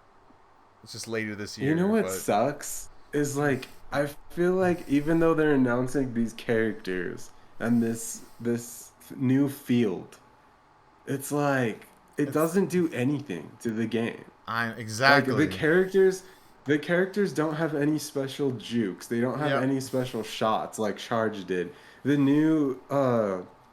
It's just later this you know year, what but sucks is like I feel like even though they're announcing these characters and this new field, it's like it it's doesn't do anything to the game. I Like exactly. the characters don't have any special jukes. They don't have Yep. any special shots like Charge did. The new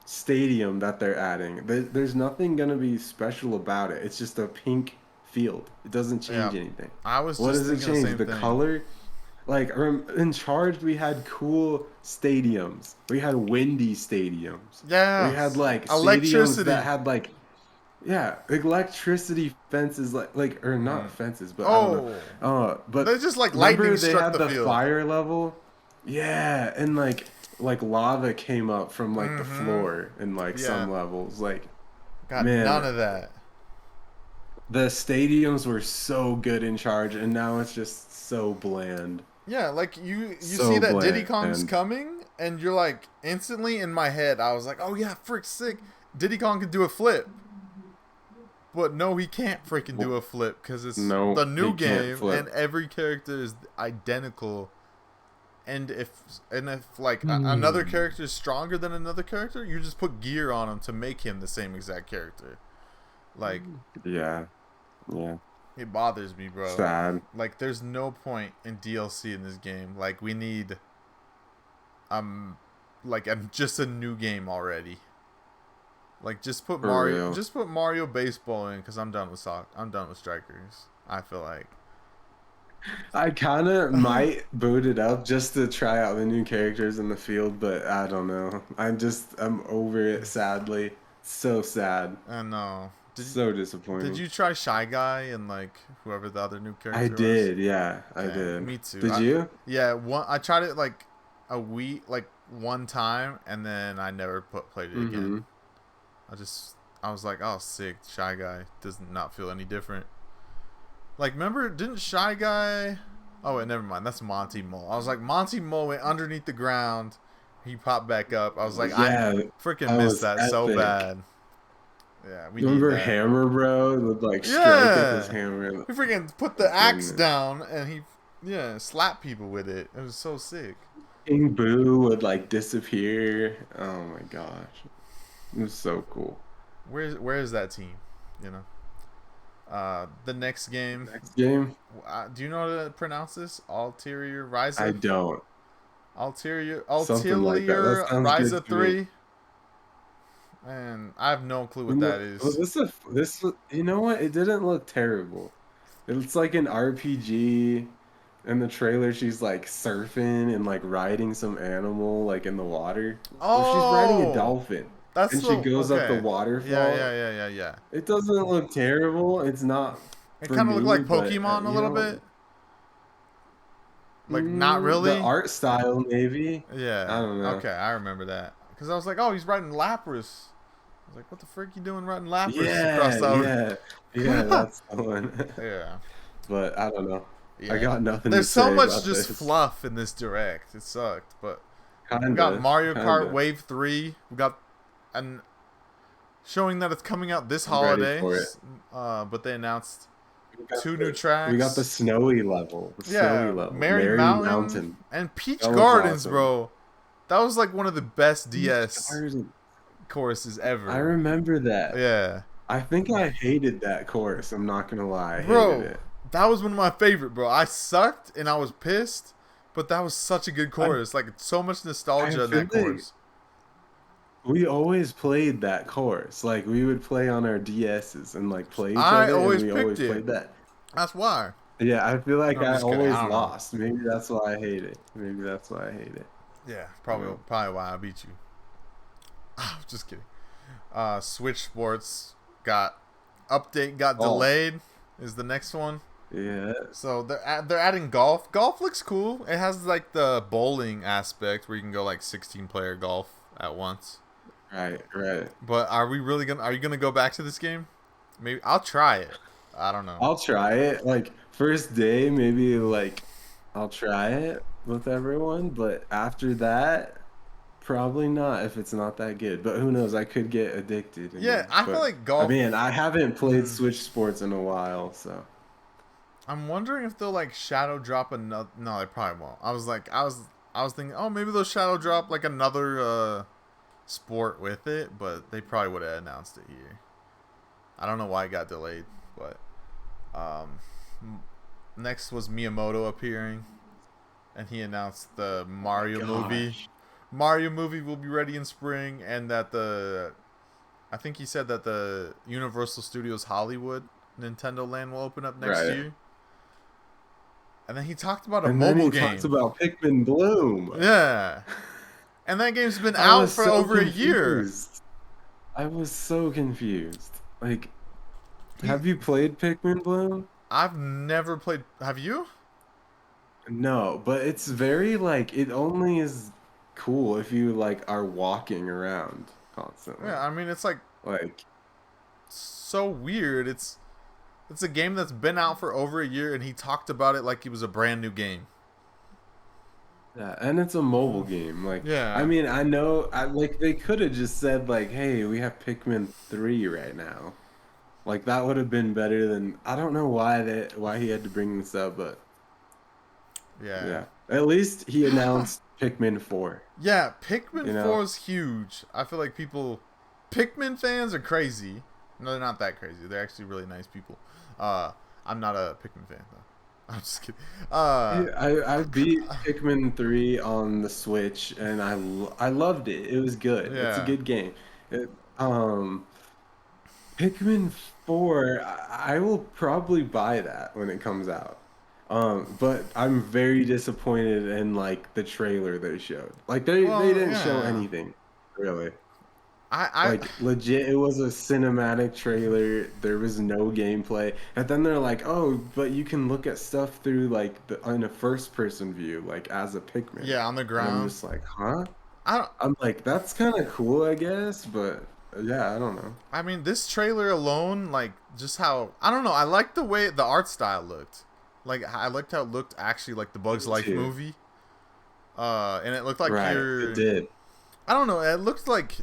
stadium that they're adding, there's nothing gonna be special about it. It's just a pink field. It doesn't change Yep. anything. I was What just does it thinking the change? same The thing. color? Like in Charged, we had cool stadiums. We had windy stadiums. We had Yes. like stadiums that Electricity. had like yeah, electricity fences like or not Mm. fences, but I don't know. Oh. But They just like lightning remember they struck had the the field. fire level? Yeah, and like lava came up from like the Mm-hmm. floor in like Yeah. some levels. Like Got none man, of that. the stadiums were so good in Charge and now it's just so bland. Yeah, like you see So that Diddy Kong's bland. coming, and you're like instantly in my head. I was like, oh yeah, frick sick. Diddy Kong can do a flip, but no, he can't freaking do a flip because it's No, the he new can't game, and flip. every character is identical. And if like another Hmm. character is stronger than another character, you just put gear on him to make him the same exact character. Like Yeah, yeah. it bothers me, bro. Sad. Like there's no point in DLC in this game. Like we need um like just a new game already. Like For real. just put Mario Baseball in because I'm done with I'm done with strikers. I feel like. I kind of might boot it up just to try out the new characters in the field, but I don't know. I'm over it, sadly. So sad. I know. So Did disappointing. you try Shy Guy and like whoever the other new I character was? did, yeah, I Yeah, did. me too. Did you? Yeah, I tried it like a week, like one time, and then I never played it Mm-hmm. again. I was like, oh, sick. Shy Guy does not feel any different. Like, remember, didn't Shy Guy? Oh wait, never mind. That's Monty Mole. I was like, Monty Mole went underneath the ground. He popped back up. I was like, I Yeah, freaking that missed was that so epic. bad. Yeah, we need Remember that. Hammer Bro would like strike with his Yeah, hammer? he freaking put the axe Goodness. down and he, yeah, slapped people with it. It was so sick. King Boo would like disappear. Oh my gosh. It was so cool. Where is that team? You know. The next game. Next game? Do you know how to pronounce this? Ulterior I Ryza. don't. Something like that. That Ulterior sounds good Ryza to me. 3. And I have no clue what And that was is. this you know what? It didn't look terrible. It's like an RPG. In the trailer, she's like surfing and like riding some animal like in the water. Or she's riding a Oh, dolphin that's and she the goes up the okay. Yeah, waterfall. yeah, yeah, yeah, yeah. It doesn't look terrible. It's not It for kind of looked me, like but Pokemon a you little know, bit. Like not the really. art style maybe. I Yeah. don't know. Okay, I remember that. Because I was like, oh, he's riding Lapras. I was like, what the frick you doing riding Lapras across Yeah, yeah, yeah, the? that's the one. Yeah. But I don't know. I Yeah. got nothing to There's so say much about just this. fluff in this direct. It sucked, but we got Kinda, Mario Kart kinda. Wave 3. We got and showing that it's coming out this I'm ready holiday. for it. But they announced We got two new the we got the tracks. snowy level. The snowy Yeah, level. Mary Mary Mountain Mountain. and Peach That was Gardens, awesome. bro. That was like one of the best Peach DS Garden. courses I ever. remember that. Yeah. I think I hated that course. I'm not gonna lie. I hated Bro, it. that was one of my favorite, bro. I sucked and I was pissed, but that was such a good I course. Like so much I nostalgia in feel that like course. we always played that course. Like we would play on our DSs and like play each I other, and always we picked always it. played that. That's why. Yeah, I feel No, like I'm I just kidding. always I don't know. lost. Maybe that's why I hate it. Maybe that's why I hate it. Yeah, You know? probably why I beat you. Just kidding. Switch Sports got got Golf. delayed. Is the next one. Yeah. So they're adding golf. Golf looks cool. It has like the bowling aspect where you can go like 16-player golf at once. Right. Right. But are you gonna go back to this game? Maybe I'll try it. I don't know. I'll try it. Like first day, maybe like I'll try it. with everyone, but after that, probably not if it's not that good. But who knows? I could get addicted Yeah, again. I feel But like I golf. mean, I haven't played Switch Sports in a while, so I'm wondering if they'll like shadow drop another. No, they probably won't. I was thinking, oh, maybe they'll shadow drop like another sport with it, but they probably would have announced it here. I don't know why it got delayed, but um, next was Miyamoto appearing, and he announced the oh my Mario movie. gosh. Mario movie will be ready in spring, and that I think he said that the Universal Studios Hollywood Nintendo Land will open up next Right. year. And then he talked about a And then mobile he talks game. about Pikmin Bloom. Yeah. And that game's been I out was for so over a year. confused. I was so confused. Like, He have you played Pikmin Bloom? I've never played. Have you? No, but it's very like it only is cool if you like are walking around constantly. Yeah, I mean it's like Like, so weird. It's a game that's been out for over a year and he talked about it like it was a brand new game. yeah, and it's a mobile game. Like, I Yeah. mean, I know I like they could have just said like, "Hey, we have Pikmin 3 right now." Like that would have been better than I don't know why he had to bring this up, but Yeah. yeah. At least he announced Pikmin 4, Yeah, Pikmin you 4 know? is huge. I feel like Pikmin fans are crazy. No, they're not that crazy. They're actually really nice people. I'm not a Pikmin fan though. I'm just kidding. Yeah, I beat Pikmin 3 on the Switch and I loved it. It was good. It's a Yeah. good game. It, um Pikmin 4, I will probably buy that when it comes out. But I'm very disappointed in like the trailer they showed. Like they Well, didn't show yeah. anything, really. I Like legit, it was a cinematic trailer. There was no gameplay. And then they're like, "Oh, but you can look at stuff through like the in a first person view, like as a Pikmin." yeah, on the And I'm ground. just like, "Huh?" I don't I'm like, "That's kind of cool, I guess," but yeah, I don't know. I mean, this trailer alone, like, just how I don't know. I like the way the art style looked. Like, I liked how it looked actually like the Bugs Me Life too. movie. And it looked like Right, it you're. did. I don't know. It looked like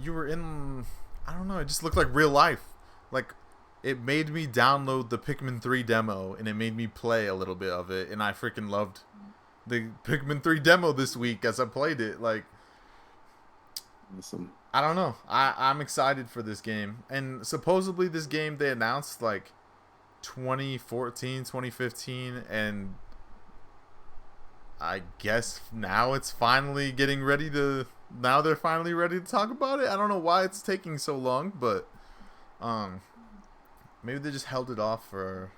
you were in. I don't know. It just looked like real life. Like, it made me download the Pikmin 3 demo, and it made me play a little bit of it, and I freaking loved the Pikmin 3 demo this week as I played it. Like, Awesome. I don't know. I'm excited for this game. And supposedly this game they announced like 2014, 2015, and I guess now it's finally getting ready to now they're finally ready to talk about it. I don't know why it's taking so long, but um maybe they just held it off for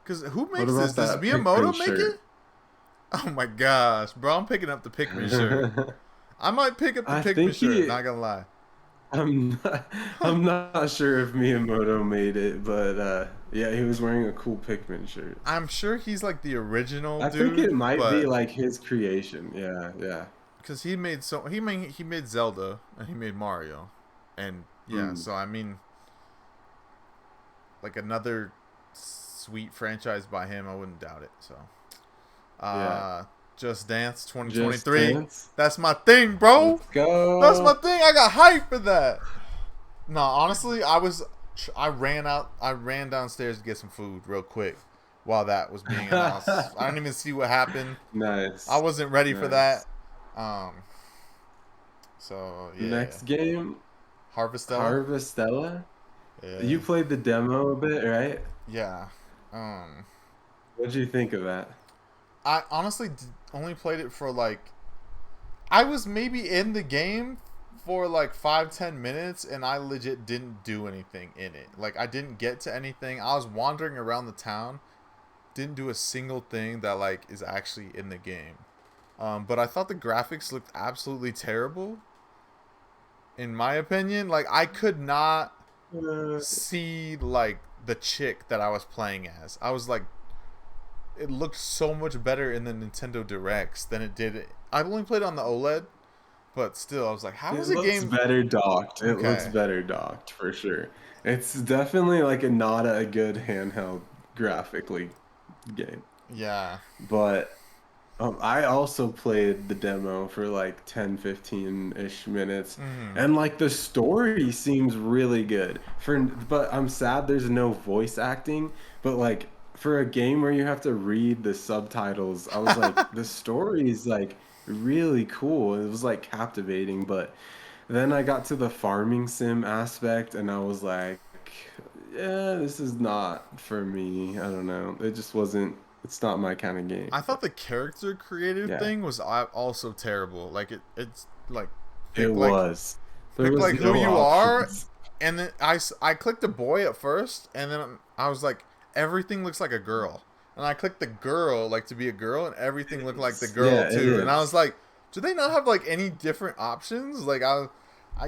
cuz who What makes this? about Does that Pikmin Miyamoto make shirt? it? Oh my gosh, bro, I'm picking up the Pikmin shirt. I might pick up the I Pikmin think shirt, he not gonna lie. I'm not sure if Miyamoto made it, but yeah, he was wearing a cool Pikmin shirt. I'm sure he's like the original I think it dude, might be but like his creation. Yeah, yeah. because he made Zelda and he made Mario, and yeah, Mm, so I mean, like another sweet franchise by him, I wouldn't doubt it. So, yeah. uh, Just Dance Just 2023, Dance. that's my thing, bro. Let's That's my go. thing. I got hype for that. No, honestly, I ran downstairs to get some food real quick while that was being announced. I didn't even see what happened. I Nice. wasn't ready for that. Nice. Um, so yeah, Next game, Harvestella. Harvestella. Yeah, You played the demo a bit, right? yeah. Um, What'd you think of that? I honestly only played it for like I was maybe in the game for like 5-10 minutes, and I legit didn't do anything in it. Like I didn't get to anything. I was wandering around the town, didn't do a single thing that like is actually in the game. But I thought the graphics looked absolutely terrible. In my opinion, like I could not Uh, see like the chick that I was playing as. I was like, it looked so much better in the Nintendo Directs than it did. I only played on the OLED, but still, I was like, how it is a looks game? better docked. It looks Okay, better docked for sure. It's definitely like not a good handheld graphically game. yeah, But I also played the demo for like 10, 15-ish minutes, Mm-hmm. and like the story seems really good. But I'm sad there's no voice acting, but like for a game where you have to read the subtitles, I was like the story is like really cool. It was like captivating, but then I got to the farming sim aspect and I was like, yeah, this is not for me. I don't know. It just wasn't, it's not my kind of game. I thought But the character creative yeah, thing was also terrible. Like it's like it pick like was. There pick was like who no you are, options. and then I clicked the boy at first, and then I was like everything looks like a girl, and I clicked the girl like to be a girl, and everything looked like the girl Yeah, it too, and I was is. like, do they not have like any different options? Like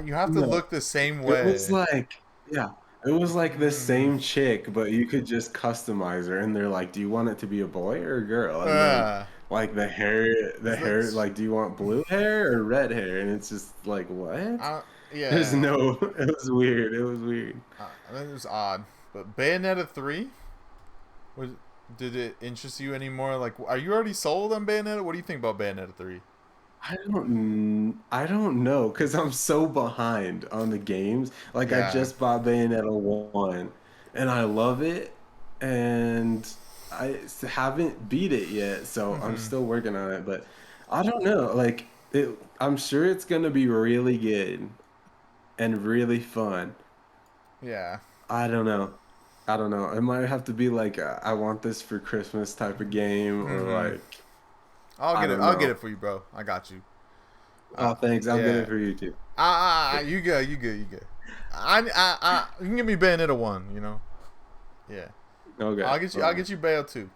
you have to No, look the same it was way. like, yeah, it was like the Mm-hmm. same chick, but you could just customize her, and they're like, "Do you want it to be a boy or a girl?" And then Yeah, like the it's like hair, like, "Do you want blue hair or red hair?" And it's just like, what? I, There's yeah, no. It was weird. It was weird. I think it was odd. But Bayonetta 3, was did it interest you anymore? Like, are you already sold on Bayonetta? What do you think about Bayonetta 3? I don't know because I'm so behind on the games. Like I Yeah. just bought Bayonetta 1 and I love it and haven't beat it yet, so I'm Mm-hmm. still working on it, but I don't know. Like I'm sure it's gonna be really good and really fun. Yeah. I don't know. I don't know. It might have to be like I want this for Christmas type of game or Mm-hmm. like I'll I get it. don't I'll get it know. for you, bro. I got you. Oh, thanks. I'll get Yeah. it for you too. You good. You good. You good. You can give me Bayonetta 1. You know. Yeah. Okay. I'll Okay. get you Bayo 2.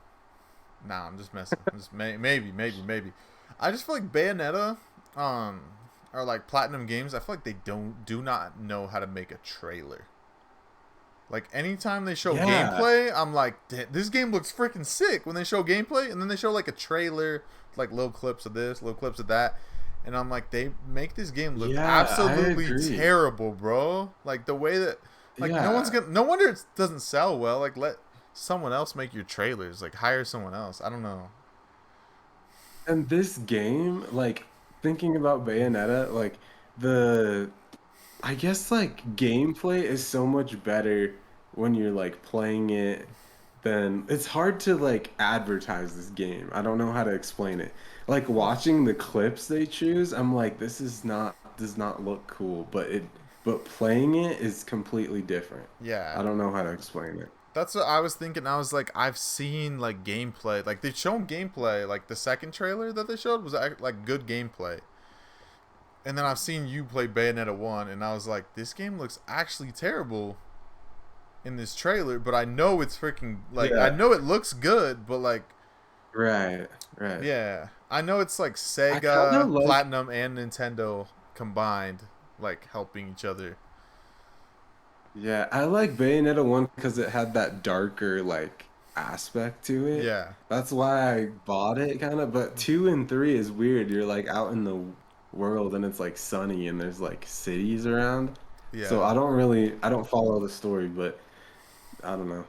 Nah, I'm just messing. Just maybe. I just feel like Bayonetta, um, or like Platinum Games. I feel like they do not know how to make a trailer. Like anytime they show Yeah. gameplay, I'm like, this game looks freaking sick when they show gameplay, and then they show like a trailer, like little clips of this, little clips of that, and I'm like, they make this game look Yeah, I absolutely agree. terrible, bro. Like the way that, like Yeah. no wonder it doesn't sell well. Like let someone else make your trailers. Like hire someone else. I don't know. And this game, like thinking about Bayonetta, like the I guess like gameplay is so much better when you're like playing it than it's hard to like advertise this game. I don't know how to explain it. Like Well, watching the clips they choose, I'm like this is not does not look cool, but playing it is completely different. yeah, I don't know how to explain it. that's what I was thinking. I was like, I've seen like gameplay. Like they've shown gameplay. Like the second trailer that they showed was like good gameplay. And then I've seen you play Bayonetta 1, and I was like, this game looks actually terrible in this trailer, but I know it's freaking like I Yeah, know it looks good, but like right, right. yeah, I know it's like I kind of Sega, like Platinum, and Nintendo combined, like helping each other. Yeah, I like Bayonetta 1 because it had that darker like aspect to it. Yeah, That's why I bought it kind of, but 2 and 3 is weird. You're like out in the world and it's like sunny and there's like cities around. So yeah, I don't follow the story, but I don't know.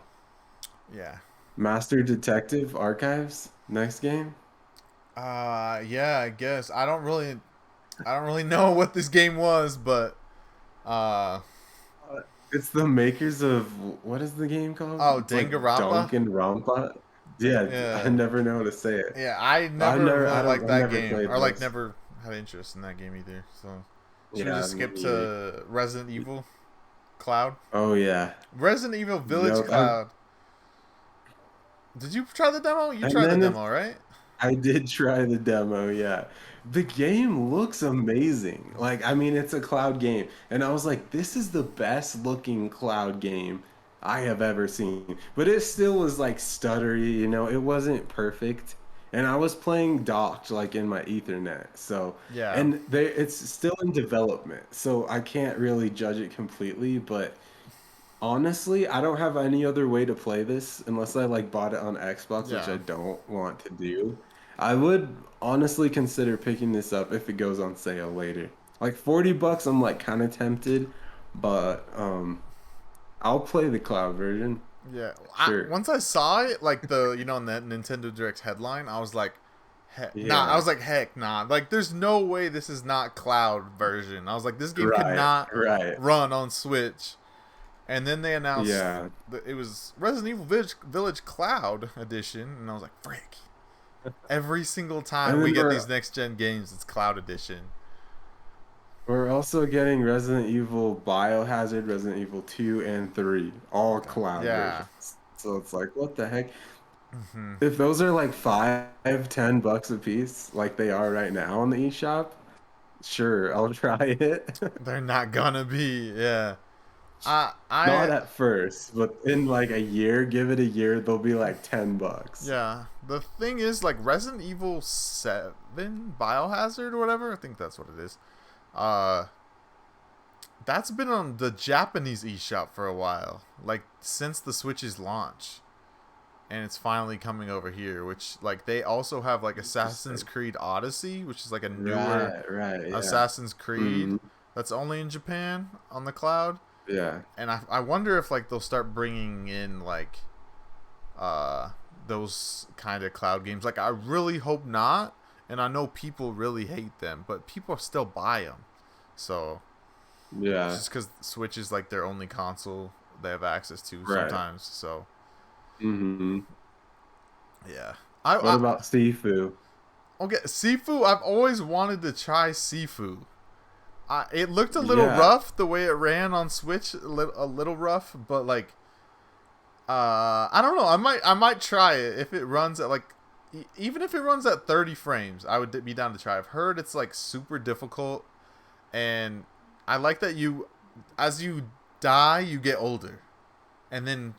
yeah. Master Detective Archives, next game. Yeah. I guess I don't really know what this game was, but uh, It's the makers of what is the game called? oh, It's like Danganronpa. Rampa. Yeah, I Yeah, never know how to say it. yeah. I never really liked I've that never game, played or like those. never had interest in that game either. So should we Yeah, just me skip neither. to Resident Evil Cloud? Oh yeah. Resident Evil Village Yep. I Cloud. Did you try the demo? You and tried the then if demo, right? I did try the demo, yeah. The game looks amazing. Like, I mean, it's a cloud game. And I was like, this is the best looking cloud game I have ever seen. But it still was like stuttery, it wasn't perfect. And I was playing docked like in my Ethernet. So, Yeah. and it's still in development. So I can't really judge it completely, but honestly, I don't have any other way to play this unless I like bought it on Xbox, which I Yeah. don't want to do. I would honestly consider picking this up if it goes on sale later. Like $40, I'm like kind of tempted, but I'll play the cloud version. Yeah. Sure. Once I saw it, like the on that Nintendo Direct headline, I was like, Nah, I Yeah. was like, heck nah. Like, there's no way this is not cloud version. I was like, this game could Right. not Right. run on Switch. And then they announced Yeah. that it was Resident Evil Village Cloud Edition, and I was like, frick. Every single time And we then get these next gen games, it's Cloud Edition. we're also getting Resident Evil Biohazard, Resident Evil 2 and 3, all cloud Yeah. versions. So it's like, what the heck? Hmm. If those are like $5, $10 a piece, like they are right now on the eShop, sure, I'll try it. They're not gonna be. Yeah. I Not I at first, but in like a year, give it a year, they'll be like $10. Yeah. The thing is, like, Resident Evil 7 Biohazard or whatever, I think that's what it is. Uh that's been on the Japanese eShop for a while. Like, since the Switch's launch. And it's finally coming over here, which, like, they also have, like, Assassin's Interesting. Creed Odyssey, which is like a newer Right, right, yeah. Assassin's Creed Hmm. that's only in Japan on the cloud. Yeah. And I wonder if, like, they'll start bringing in, like, uh those kind of cloud games. Like, I really hope not, and I know people really hate them, but people still buy them. So it's Yeah. just because Switch is like their only console they have access to Right. sometimes. So Hmm. yeah, What I about Sifu? okay. Sifu, I've always wanted to try Sifu. It looked a little Yeah. rough the way it ran on Switch, a little rough, but like, I don't know. I might try it if it runs at like, even if it runs at 30 frames, I would be down to try. I've heard it's like super difficult, and I like that as you die, you get older, and then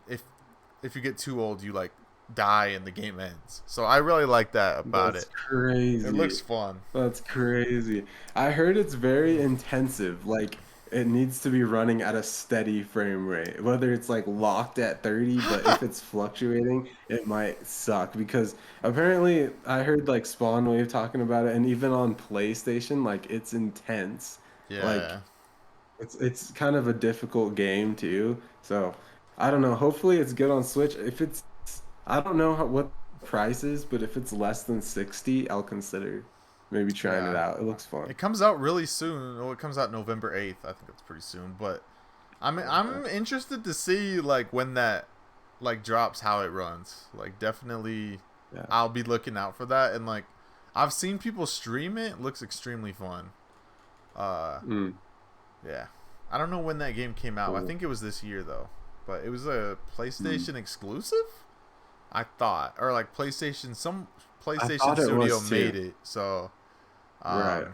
if you get too old, you like die and the game ends. So I really like that about That's it. It crazy. looks fun. That's crazy. I heard it's very intensive. Like it needs to be running at a steady frame rate. Whether it's like locked at 30, but if it's fluctuating, it might suck because apparently I heard like Spawn Wave talking about it and even on PlayStation, like it's intense. Like Yeah. it's kind of a difficult game too. So I don't know. Hopefully it's good on Switch. If it's I don't know what the price is, but if it's less than 60, I'll consider maybe trying it Yeah. out. It looks fun. It comes out really soon. Oh, it comes out November 8th. I think that's pretty soon. But Okay. I'm interested to see like when that like drops, how it runs. Like, definitely Yeah. I'll be looking out for that. And like, I've seen people stream it. It looks extremely fun. Uh Mm, yeah. I don't know when that game came out. I cool. think it was this year though. But it was a Mm. PlayStation exclusive? I thought, or like some I PlayStation thought it studio was made too. it. So Right.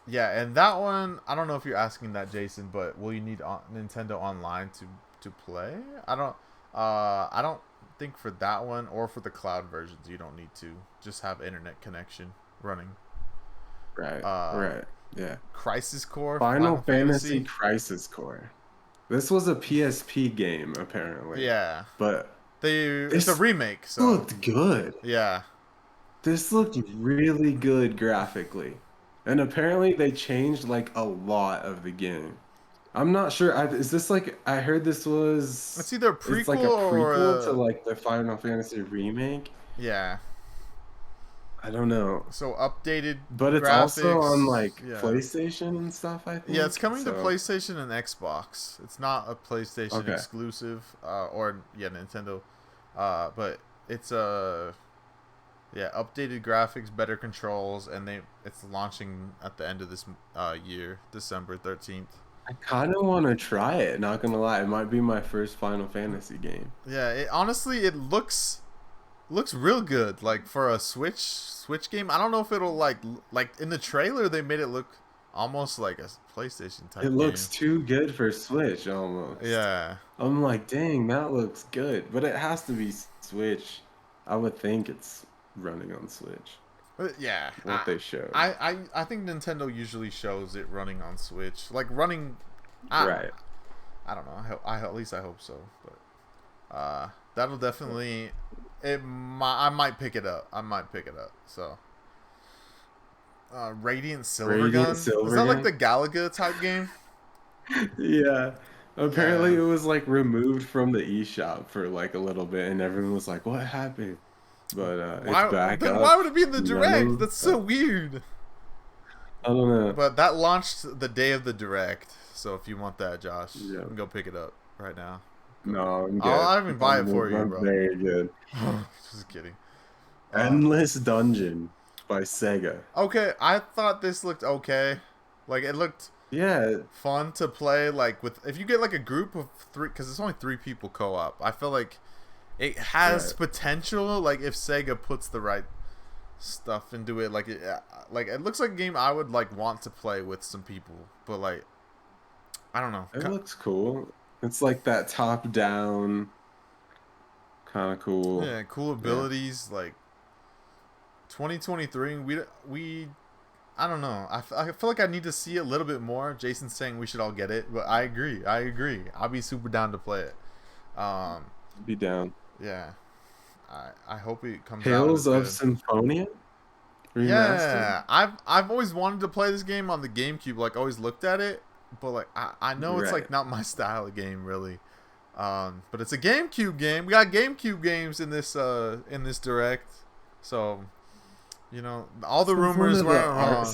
yeah, and that one, I don't know if you're asking that, Jason, but will you need Nintendo Online to play? I don't think for that one or for the cloud versions you don't need to. Just have internet connection running. Right. Uh, Right. Yeah. Crisis Core, Final Final Fantasy Fantasy. Crisis Core. This was a PSP game apparently, Yeah, but it's a this remake, so looked good. yeah, This looked really good graphically. And apparently they changed like a lot of the game. I'm not sure. Is this like I heard this it's was either a it's prequel like a or prequel to a like the Final Fantasy remake? yeah. I don't know. So updated But it's also on graphics, like yeah. PlayStation and stuff, I Yeah, it's think. coming to So, PlayStation and Xbox. It's not a PlayStation okay. exclusive, or yeah, Nintendo. But it's yeah, updated graphics, better controls, and it's launching at the end of this year, December 13th. I kind of want to try it, not gonna lie. It might be my first Final Fantasy game. Yeah, honestly it looks real good. Like, for a Switch game. I don't know if it'll like in the trailer they made it look almost like a PlayStation It type looks game. too good for Switch almost. Yeah. I'm like, dang, that looks good. But it has to be Switch. I would think it's running on Switch. Yeah, What they showed. I think Nintendo usually shows it running on Switch, like running. I Right. I don't know. At least I hope so. But that'll definitely. I might pick it up. I might pick it up. So, Radiant Silvergun. Radiant Is that like Silvergun? the Galaga type game? Yeah. Apparently Yeah. it was like removed from the eShop for like a little bit and everyone was like, what happened? but it's Why? back Then up why would it be in the direct? running. That's so weird. I don't know. But that launched the day of the direct. So if you want that, Josh, you Yeah. can go pick it up right now. No, I'm good. I'll even buy it for you, I'm bro. very good. Just kidding. Endless Dungeon by Sega. Okay, I thought this looked okay. Like it looked Yeah, fun to play. Like with if you get like a group of 3, because it's only 3 people co-op. I feel like it has right. potential. Like if Sega puts the right stuff into it, like it looks like a game I would like want to play with some people. But like I don't know. It looks cool. It's like that top down, kind of cool. Yeah, cool Yeah. abilities. Like 2023. We I don't know. I feel like I need to see a little bit more. Jason's saying we should all get it, but I agree. I'll be super down to play it. Be down. Yeah. I hope it comes out Tales as of good. Symphonia remastered. Yeah, I've always wanted to play this game on the GameCube. Like always looked at it, but like I know it's Right. like not my style of game really. But it's a GameCube game. We got GameCube games in this direct, so you know all the rumors weren't wrong.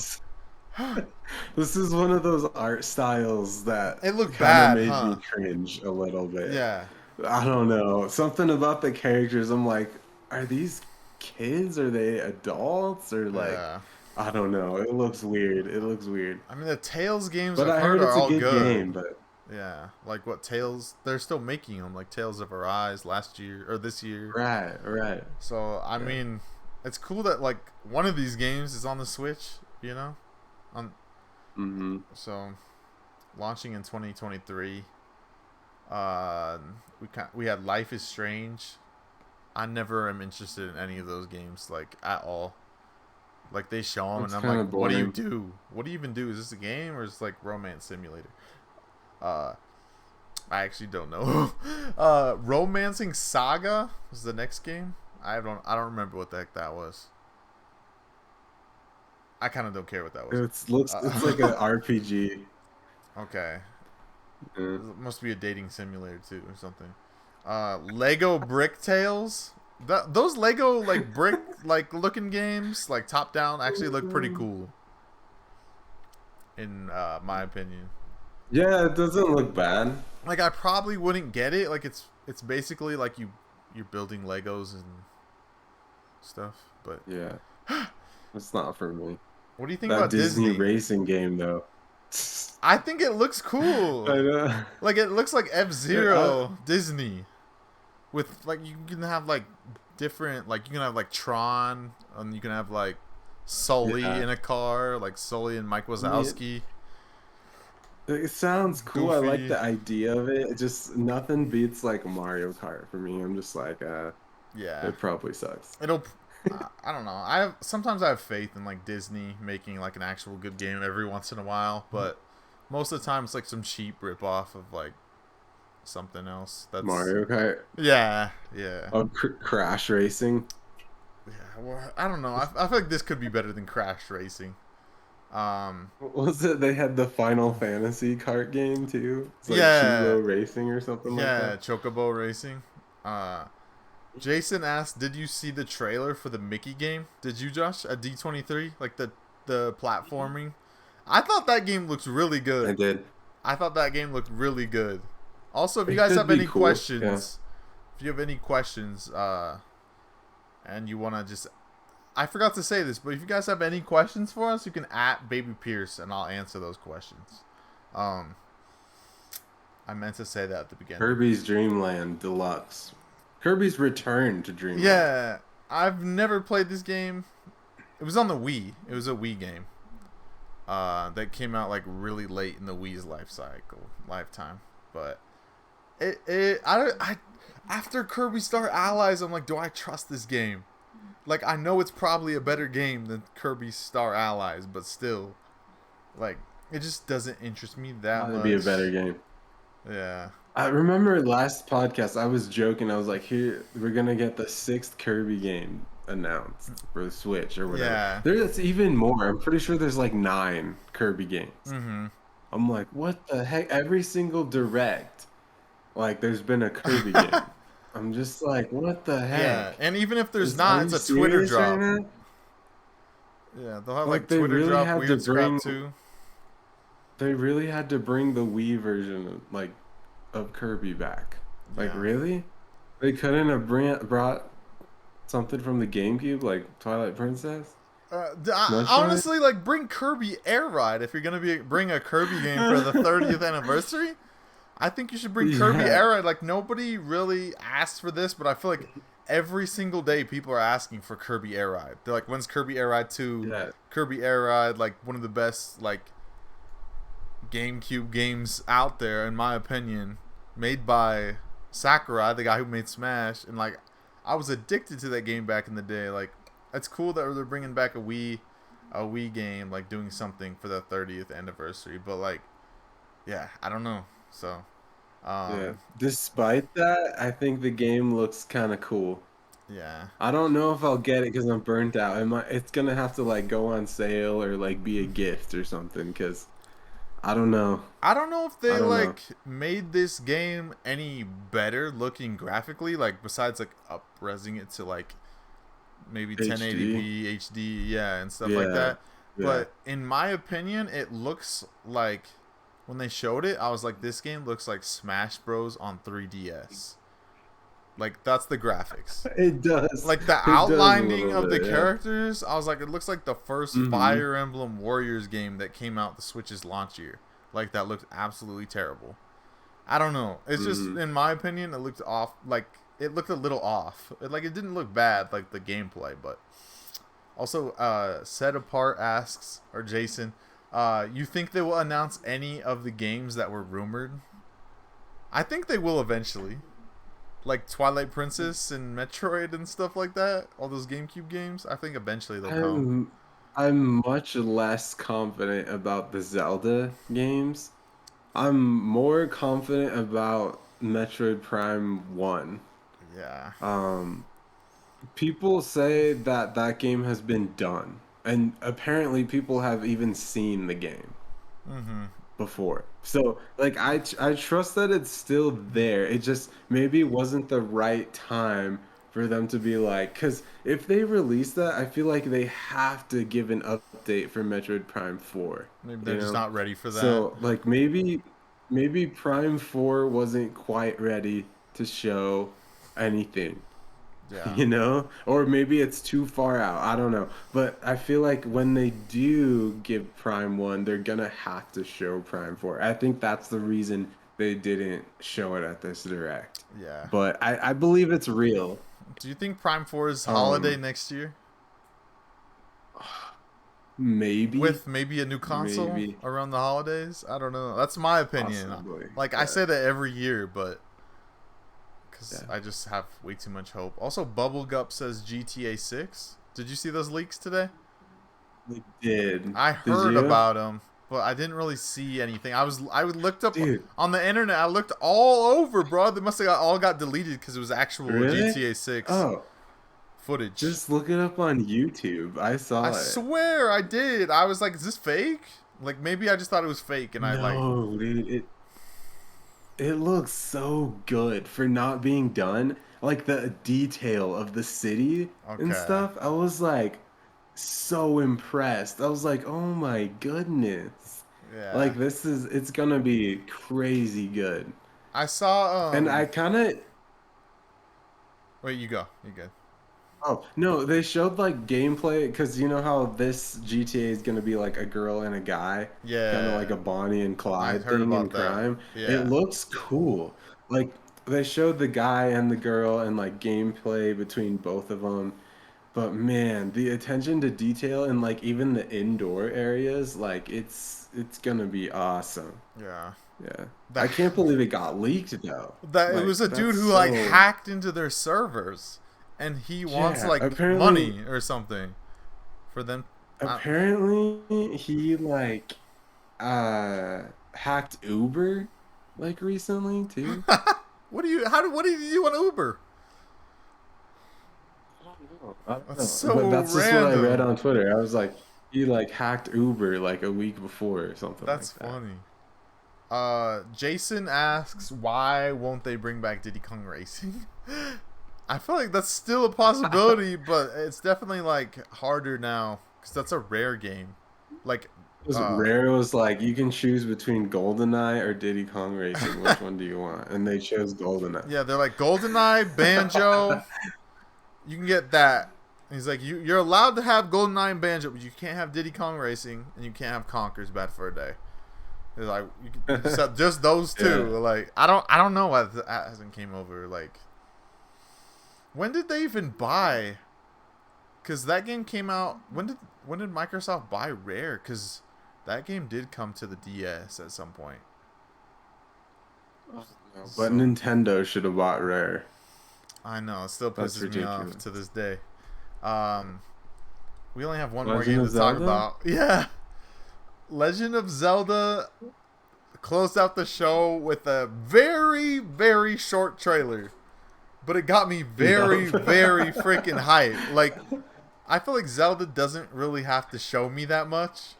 This is one of those art styles that It looked kind bad, of made huh? me cringe a little bit. Yeah. I don't know. Something about the characters, I'm like, are these kids? Are they adults? Or like, Yeah. I don't know. It looks weird. It looks weird. I mean, the Tales games But I've I heard heard are it's a all good good. game, but Yeah, like what Tales? They're still making them, like Tales of Arise last year or this year. right. So I Yeah. mean, it's cool that like one of these games is on the Switch. You know, Mm-hmm. so launching in 2023. We had Life is Strange. I never am interested in any of those games like at all. Like they show them It's and I'm kind like, of what do you boring. do? What do you even do? Is this a game or is this like romance simulator? Uh, I actually don't know. Romancing Saga was the next game. I don't remember what the heck that was. I kind of don't care what that was. It's like an RPG. Okay. Yeah. It must be a dating simulator too or something. Lego Brick Tales. Those Lego like brick like looking games, like top down, actually look pretty cool. In my opinion. Yeah, it doesn't look bad. Like I probably wouldn't get it. Like it's basically like you're building Legos and stuff. But Yeah, it's not for me. what do you think That about Disney Disney? racing game though. I think it looks I cool. know. Like it looks like F-Zero Disney. With like you can have like different like you can have like Tron and you can have like Sully Yeah. in a car, like Sully and Mike Wazowski. It sounds cool. I like Goofy. the idea of it. It just nothing beats like Mario Kart for me. I'm just like, Yeah. it probably sucks. It'll I don't know. Sometimes I have faith in like Disney making like an actual good game every once in a while, but most of the time it's like some cheap ripoff of like something else. That's Mario Kart. Yeah. Oh, Crash Racing. Yeah. Well, I don't know. I feel like this could be better than Crash Racing. What was it? They had the Final Fantasy kart game too. It's like Yeah. Chiro Racing or something like Yeah, that. Chocobo Racing. Jason asked, "Did you see the trailer for the Mickey game? Did you, Josh? At D23, like the platforming? I thought that game looks really I good. did. I thought that game looked really good. Also, if you It guys could have be any cool, questions, if you have any questions, and you want to just, I forgot to say this, but if you guys have any questions for us, you can at babypierce and I'll answer those questions. I meant to say that at the beginning. Kirby's Dream Land Deluxe. Kirby's Return to Dreamland. Yeah, I've never played this game. It was on the Wii. It was a Wii game. That came out like really late in the Wii's lifetime. But I after Kirby Star Allies, I'm like, do I trust this game? Like, I know it's probably a better game than Kirby Star Allies, but still, like, it just doesn't interest me that That'd much. be a better game. Yeah. I remember last podcast, I was joking. I was like, here, we're going to get the 6th Kirby game announced for the Switch or whatever. Yeah. There's even more. I'm pretty sure there's like 9 Kirby games. Mm-hmm. I'm like, what the heck? Every single direct, like, there's been a Kirby game. I'm just like, what the Yeah, heck? and even if there's Are not, you it's a Twitter serious right drop. now? Yeah, they'll have Like like Twitter drop weird crap too. they really had to bring the Wii version of Kirby back. Like Yeah. really? They couldn't have brought something from the GameCube like Twilight Princess, Metroid? Honestly, like bring Kirby Air Ride if you're gonna bring a Kirby game for the 30th anniversary. I think you should bring Kirby Yeah. Air Ride. Like nobody really asked for this, but I feel like every single day people are asking for Kirby Air Ride. They're like, when's Kirby Air Ride 2? Yeah. Kirby Air Ride, like one of the best like GameCube games out there, in my opinion, made by Sakurai, the guy who made Smash, and like I was addicted to that game back in the day. Like it's cool that they're bringing back a Wii game, like doing something for the 30th anniversary. But like, yeah, I don't know. So, Yeah. um, Despite that, I think the game looks kind of cool. yeah, I don't know if I'll get it because I'm burnt out. It's gonna have to like go on sale or like be a gift or something because I don't know. I don't know if I they don't know. like made this game any better looking graphically, like besides like upresing it to like maybe HD. 1080p HD, yeah, and stuff like Yeah. that. Yeah. But in my opinion, it looks like when they showed it, I was like, this game looks like Smash Bros on 3DS. Like that's the graphics. It does. Like the It does a outlining little of the bit, yeah. characters, I was like, it looks like the first Mm-hmm. Fire Emblem Warriors game that came out the Switch's launch year. Like that looked absolutely terrible. I don't know. It's just Mm-hmm. in my opinion, it looked off. Like it looked a little off. It didn't look bad, like the gameplay, but also, Set Apart asks, or Jason, you think they will announce any of the games that were rumored? I think they will eventually. Like Twilight Princess and Metroid and stuff like that. All those GameCube games. I think eventually they'll come. I'm I'm much less confident about the Zelda games. I'm more confident about Metroid Prime 1. Yeah. Um, People say that that game has been done, and apparently people have even seen the game Mm-hmm. before. So, like, I trust that it's still there. It just maybe wasn't the right time for them to be like, because if they release that, I feel like they have to give an update for Metroid Prime 4, Maybe they're you just know? not ready for that. So, like, maybe Prime 4 wasn't quite ready to show anything. Yeah. You know, or maybe it's too far out, I don't know, but I feel like when they do give Prime 1 they're gonna have to show Prime 4. I think that's the reason they didn't show it at this direct, Yeah. but I believe it's real. Do you think Prime 4 is holiday um next year? Maybe, With maybe a new console maybe, around the holidays? I don't know. That's my opinion. possibly, Like, I yeah, say that every year, but because yeah. I just have way too much hope. Also, Bubblegup says GTA 6. Did you see those leaks today? They did. I Did heard you? about them, but I didn't really see anything. I looked up Dude, on the internet. I looked all over, bro. They must have all got deleted because it was actual really? GTA 6 Oh, footage. just look it up on YouTube. I I saw it. swear I did. I was like, is this fake? Like maybe I just thought it was fake, and I like, No, dude, it looks so good for not being done. Like the detail of the city and okay, stuff. I was like so impressed. I was like, "Oh my goodness." yeah. Like it's gonna be crazy good. I saw And I kind of Wait, you go. You good? Oh, no, they showed like gameplay because you know how this GTA is gonna be like a girl and a guy, kind of like Yeah, a Bonnie and I Clyde heard thing in about that. crime. It Yeah, looks cool. Like they showed the guy and the girl and like gameplay between both of them. But man, the attention to detail and like even the indoor areas, like it's gonna be awesome. yeah. Yeah. The I can't believe it got leaked though. that it Like was a dude that's who like so hacked into their servers, and he wants yeah, like apparently money or something for them. Uh, apparently he like hacked Uber like recently too. what do you? What do you do on Uber? I don't That's know. But so that's just what I read random. on Twitter. I was like, he like hacked Uber like a week before or something That's like that. funny. Jason asks, why won't they bring back Diddy Kong Racing? I feel like that's still a possibility, but it's definitely like harder now because that's a rare game. Like, Was Rare was like, you can choose between GoldenEye or Diddy Kong Racing. Which one do you want? And they chose GoldenEye. yeah, they're like GoldenEye, Banjo. You can get that. And he's like, you're allowed to have GoldenEye and Banjo, but you can't have Diddy Kong Racing, and you can't have Conker's Bad for a Day. It's like you can just those two. Yeah. Like I don't know why that hasn't came over. Like, when did they even buy? Because that game came out. When did Microsoft buy Rare? Because that game did come to the DS at some point. But Nintendo should have bought Rare. I know. It still pisses me off to this day. We only have one more Legend game of to talk Zelda? about. Yeah. Legend of Zelda closed out the show with a very, very short trailer. But it got me very, very freaking hyped. Like, I feel like Zelda doesn't really have to show me that much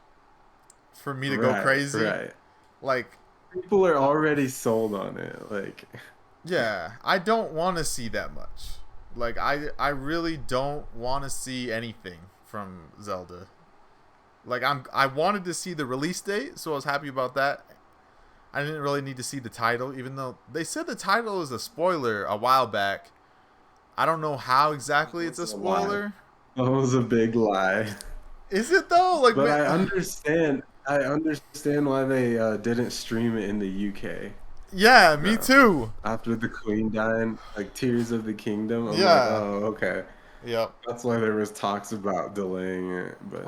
for me to go crazy. Right. Like, people are already sold on it. Like, yeah, I don't want to see that much. Like, I really don't want to see anything from Zelda. Like, I wanted to see the release date, so I was happy about that. I didn't really need to see the title, even though they said the title is a spoiler a while back. I don't know how exactly it's a spoiler. That was a big lie. Is it though? Like, but I understand why they didn't stream it in the UK. Yeah, me too. After the Queen died, like Tears of the Kingdom. I'm like, oh, okay. Yep. That's why there was talks about delaying it. But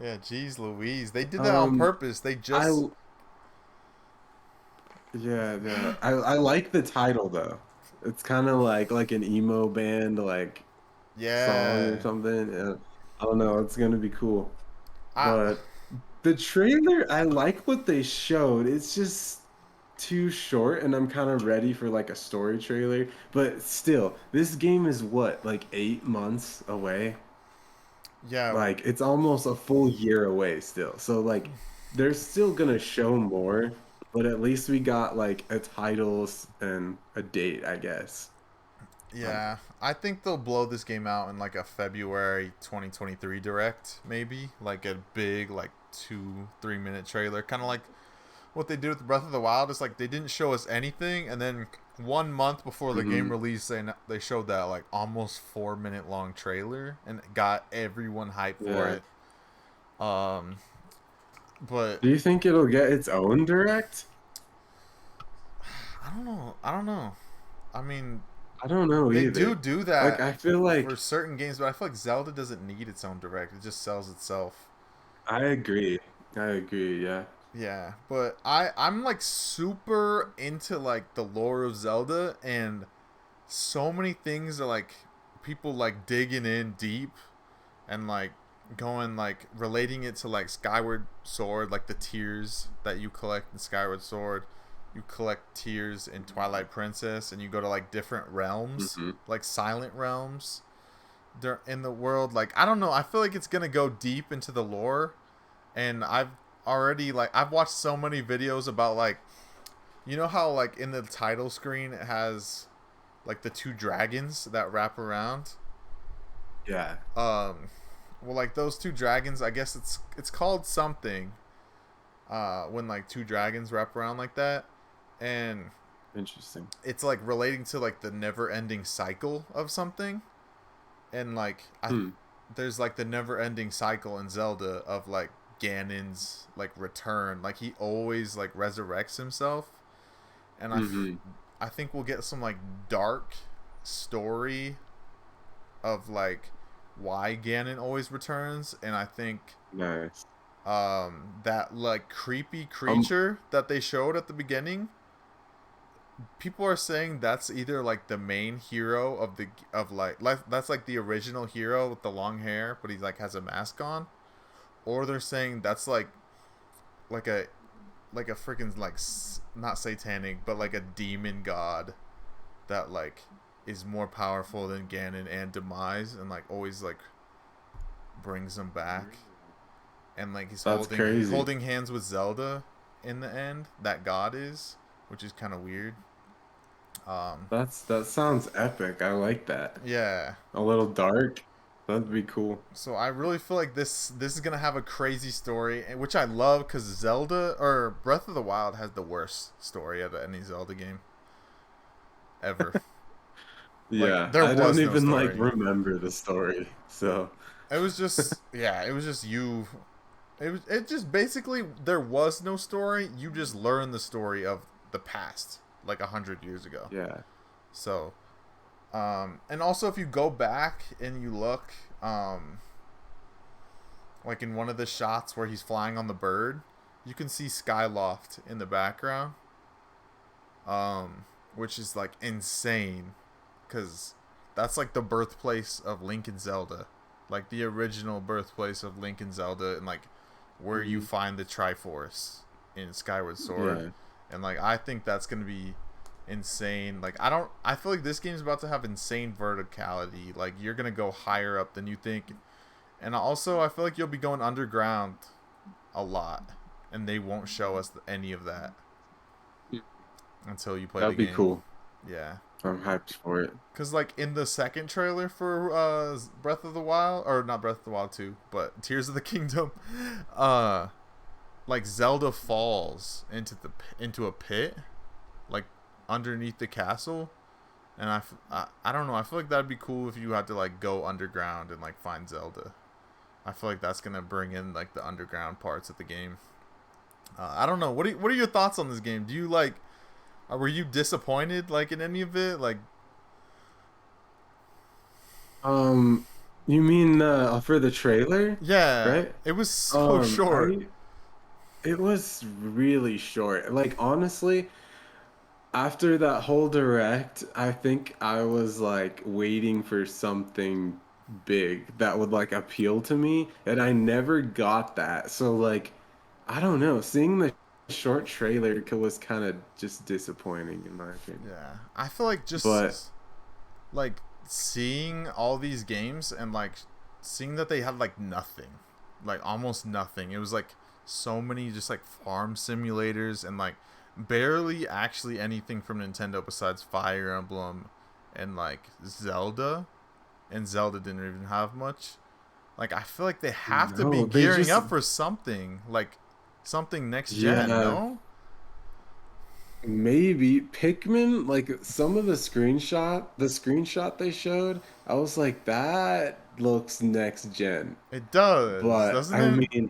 yeah, geez Louise. They did that on purpose. They just Yeah. I like the title though. It's kind of like an emo band like song or something. Yeah. I don't know. It's gonna be cool. But the trailer, I like what they showed. It's just too short, and I'm kind of ready for like a story trailer. But still, this game is what, like 8 months away? Yeah. Like it's almost a full year away still. So like they're still gonna show more, but at least we got like a title and a date, I guess. Yeah, I think they'll blow this game out in like a February 2023 direct, maybe like a big like 2-3 minute trailer, kind of like what they did with Breath of the Wild. It's like they didn't show us anything, and then 1 month before the game release, they showed that like almost 4-minute long trailer and got everyone hyped for it. But do you think it'll get its own direct? I don't know. I mean, I don't know either. They do that. Like, I feel like for certain games, but I feel like Zelda doesn't need its own direct. It just sells itself. I agree. Yeah. Yeah, but I'm like super into like the lore of Zelda, and so many things are like people like digging in deep and like going like relating it to like Skyward Sword, like the tears that you collect in Skyward Sword. You collect tears in Twilight Princess, and you go to like different realms, like silent realms in the world. Like, I don't know, I feel like it's gonna go deep into the lore, and I've watched so many videos about like, you know how like in the title screen it has like the 2 dragons that wrap around. Yeah. Well, like those 2 dragons, I guess it's called something. When like 2 dragons wrap around like that. And interesting. It's like relating to like the never-ending cycle of something, and like there's like the never-ending cycle in Zelda of like Ganon's like return. Like he always like resurrects himself, and I think we'll get some like dark story of like why Ganon always returns, and I think nice. That like creepy creature that they showed at the beginning. People are saying that's either like the main hero of that's like the original hero with the long hair, but he like has a mask on, or they're saying that's like a freaking like not satanic, but like a demon god that like is more powerful than Ganon and Demise, and like always like brings him back, and like he's holding hands with Zelda, in the end that God is, which is kind of weird. Um, That sounds epic. I like that. yeah. A little dark. That'd be cool. So I really feel like this is gonna have a crazy story, which I love because Zelda or Breath of the Wild has the worst story of any Zelda game ever. Like Yeah, there I don't was no even like story. remember the story. So, It was just yeah, it was just you. It just basically there was no story. You just learned the story of the past, like 100 years ago. yeah. So, and also if you go back and you look, like in one of the shots where he's flying on the bird, you can see Skyloft in the background, which is like insane, because that's like the birthplace of Link and Zelda, like the original birthplace of Link and Zelda, and like where you Mhm. find the Triforce in Skyward Sword, Yeah. and like I think that's gonna be insane. Like I feel like this game's about to have insane verticality. Like you're gonna go higher up than you think, and also I feel like you'll be going underground a lot, and they won't show us any of that until you play the That'd be game. cool. Yeah. I'm hyped for it. Cause like in the second trailer for Breath of the Wild, or not Breath of the Wild 2, but Tears of the Kingdom, uh, like Zelda falls into a pit, like underneath the castle, and I don't know. I feel like that'd be cool if you had to like go underground and like find Zelda. I feel like that's gonna bring in like the underground parts of the game. I don't know. What are your thoughts on this game? Do you like? Were you disappointed like in any of it? Like Um, you mean for the trailer, yeah, right? it was so short. I it was really short. Like honestly, after that whole direct, I think I was like waiting for something big that would like appeal to me, and I never got that. So like, I don't know, seeing the short trailer was kind of just disappointing in my opinion. Yeah, I feel like But just like seeing all these games and like seeing that they had like nothing, like almost nothing. It was like so many just like farm simulators and like barely actually anything from Nintendo besides Fire Emblem and like Zelda. And Zelda didn't even have much. Like I feel like they have to be no, they gearing just up for something, like something next gen, yeah. no? Maybe Pikmin, like some of the screenshot they showed, I was like, that looks next gen. It does, But doesn't I it? mean,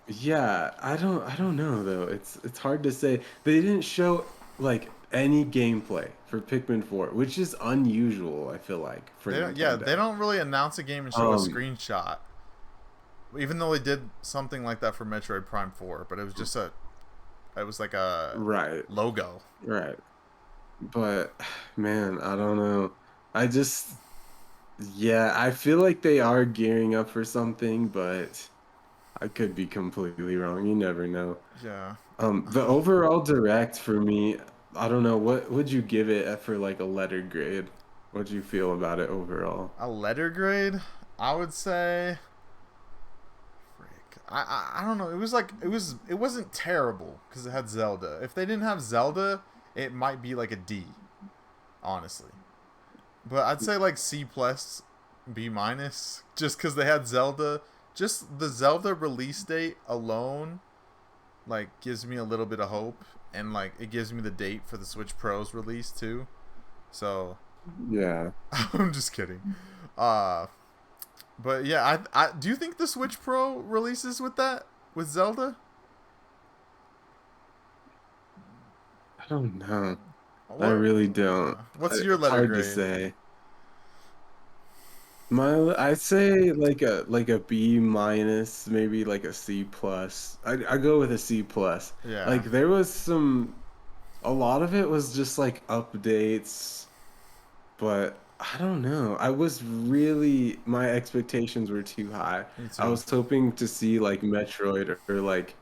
yeah, I don't know though. It's hard to say. They didn't show like any gameplay for Pikmin 4, which is unusual, I feel like, for They don't, yeah, they Nintendo. don't really announce a game and show a Um, screenshot. Even though they did something like that for Metroid Prime 4, but it was like a right, logo. right. But man, I don't know. I just Yeah, I feel like they are gearing up for something, but I could be completely wrong. You never know. Yeah. The overall direct for me, I don't know, what would you give it for like a letter grade? What'd you feel about it overall? A letter grade, I would say. Frick. I don't know. It was like it wasn't terrible because it had Zelda. If they didn't have Zelda, it might be like a D, honestly. But I'd say like C plus, B minus, just because they had Zelda. Just the Zelda release date alone, like gives me a little bit of hope, and like it gives me the date for the Switch Pro's release too. So Yeah. I'm just kidding. Uh, but yeah, I do you think the Switch Pro releases with Zelda? I don't know. I What really don't. what's your It's letter hard to grade? say. I'd say like a B minus, maybe like a C plus. I go with a C plus. Yeah, Like there was a lot of it was just like updates, but I don't know. My expectations were too high. me I too. was hoping to see like Metroid or like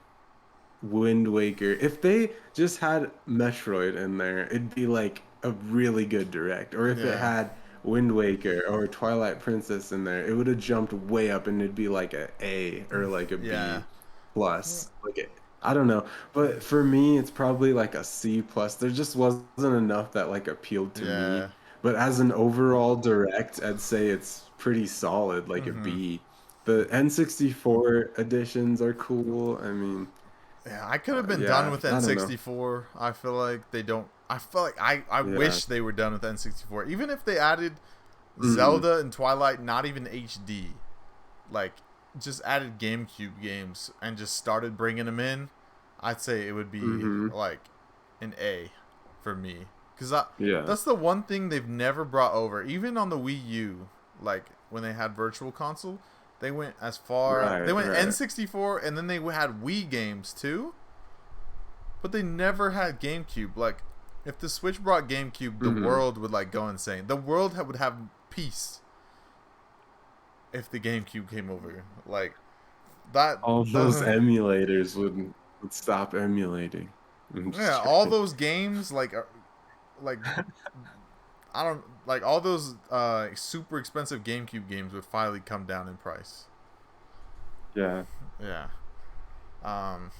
Wind Waker. If they just had Metroid in there, it'd be like a really good direct. Or if it Yeah, had Wind Waker or Twilight Princess in there, it would have jumped way up and it'd be like a or like a yeah. B plus. I don't know. But for me, it's probably like a C plus. There just wasn't enough that like appealed to me. Yeah. But as an overall direct, I'd say it's pretty solid, like a Mm-hmm. B. The N64 editions are cool. I mean, Yeah, I could have been done yeah, with I don't know. N64. I feel like they don't. I feel like I Yeah. wish they were done with N64. Even if they added Mm, Zelda and Twilight, not even HD, like just added GameCube games and just started bringing them in, I'd say it would be mm-hmm. like an A for me. Because Yeah. that's the one thing they've never brought over. Even on the Wii U, like when they had Virtual Console, they went as far. They Right, went right. N64 and then they had Wii games too. But they never had GameCube. Like, if the Switch brought GameCube, the Mm-hmm. world would like go insane. The world would have peace if the GameCube came over. Like that. All those The emulators would stop emulating. I'm yeah, just all joking. those games like I don't like all those super expensive GameCube games would finally come down in price. Yeah. Yeah. Um.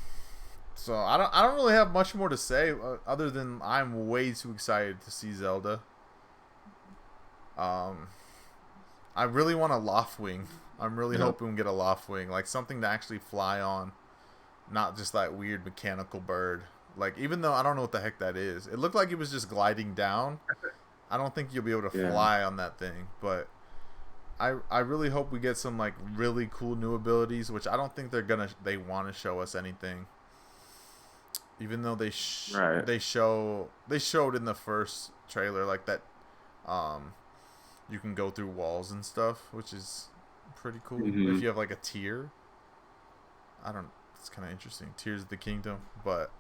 So I don't really have much more to say other than I'm way too excited to see Zelda. Um. I really want a loft wing. I'm really Yeah. hoping we get a loft wing, like something to actually fly on, not just that weird mechanical bird. Like even though I don't know what the heck that is, it looked like it was just gliding down. I don't think you'll be able to Yeah. fly on that thing, but I really hope we get some like really cool new abilities, which I don't think they want to show us anything. Even though Right. they showed in the first trailer like that um you can go through walls and stuff, which is pretty cool. If Mm-hmm. you have like a tier, I don't. It's kind of interesting. Tears of the Kingdom, but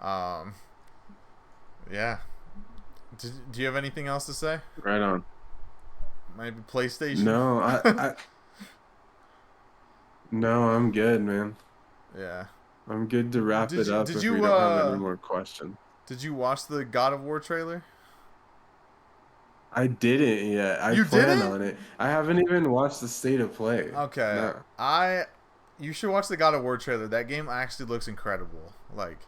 um, yeah. Do you have anything else to say? Right on. Maybe PlayStation. No, no, I'm good, man. Yeah. I'm good to wrap Did it you up did if we you don't have any uh more questions. did you watch the God of War trailer? I didn't yet. I You plan didn't? on it. I haven't even watched the state of play. Okay. No. You should watch the God of War trailer. That game actually looks incredible. Like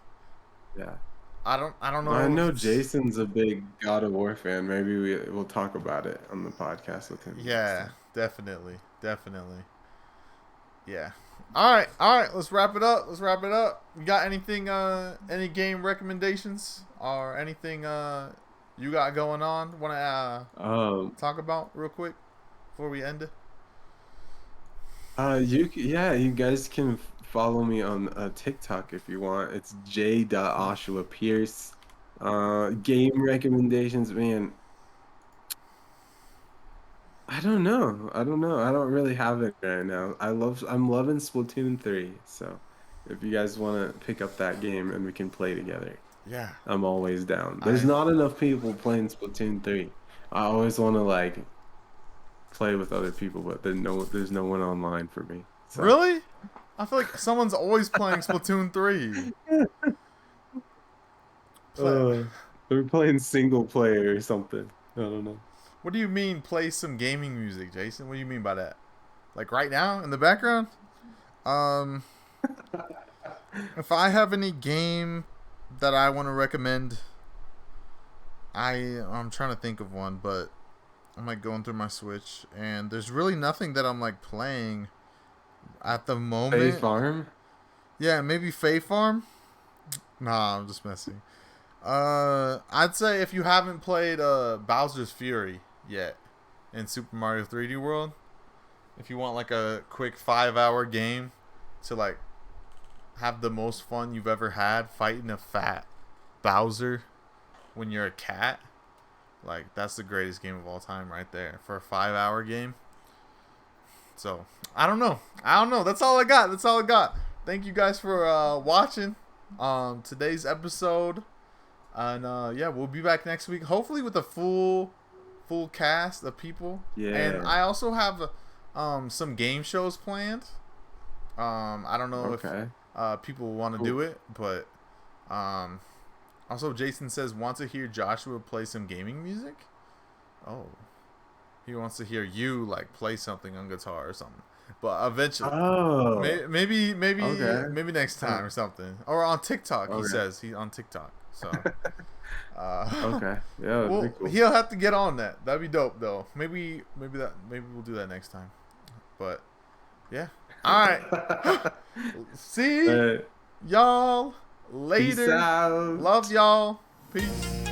Yeah. I don't Well, I know if know it's Jason's a big God of War fan. Maybe we'll talk about it on the podcast with him next yeah, time. definitely. Definitely. Yeah. All right. Let's wrap it up. You got anything? Any game recommendations or anything? You got going on? Want to Um, talk about real quick before we end it? yeah, you guys can follow me on TikTok if you want. It's j.oshuapierce. Game recommendations, man. I don't know. I don't know. I don't really have it right now. I'm loving Splatoon 3. So if you guys want to pick up that game and we can play together, Yeah. I'm always down. There's I not enough people playing Splatoon 3. I always want to like play with other people, but there's no one online for me. So really. I feel like someone's always playing Splatoon 3. Play. uh, they're playing single player or something. I don't know. What do you mean play some gaming music, Jason? What do you mean by that? Like right now in the background? Um, if I have any game that I want to recommend, I'm trying to think of one, but I'm like going through my Switch, and there's really nothing that I'm like playing at the Fae moment. Farm? Yeah, maybe Fae Farm. Nah, I'm just messing. I'd say if you haven't played Bowser's Fury yet in Super Mario 3D World, if you want like a quick 5-hour game to like have the most fun you've ever had fighting a fat Bowser when you're a cat, like that's the greatest game of all time right there for a 5-hour game. So I don't know. That's all I got. Thank you guys for watching today's episode, and yeah, we'll be back next week, hopefully with a full cast of people. And Yeah. I also have some game shows planned. I don't know if Okay. people want to do Cool. it, but um, also Jason says wants to hear Joshua play some gaming music. Oh, he wants to hear you like play something on guitar or something. but eventually. Oh, okay. Maybe next time Huh. or something. Or on TikTok, he Okay. says he's on TikTok. So, Okay. Yeah, that'd be well, cool. he'll have to get on that. That'd be dope, though. Maybe we'll do that next time. But yeah, all right. See Hey, y'all peace later. out. Love y'all. Peace.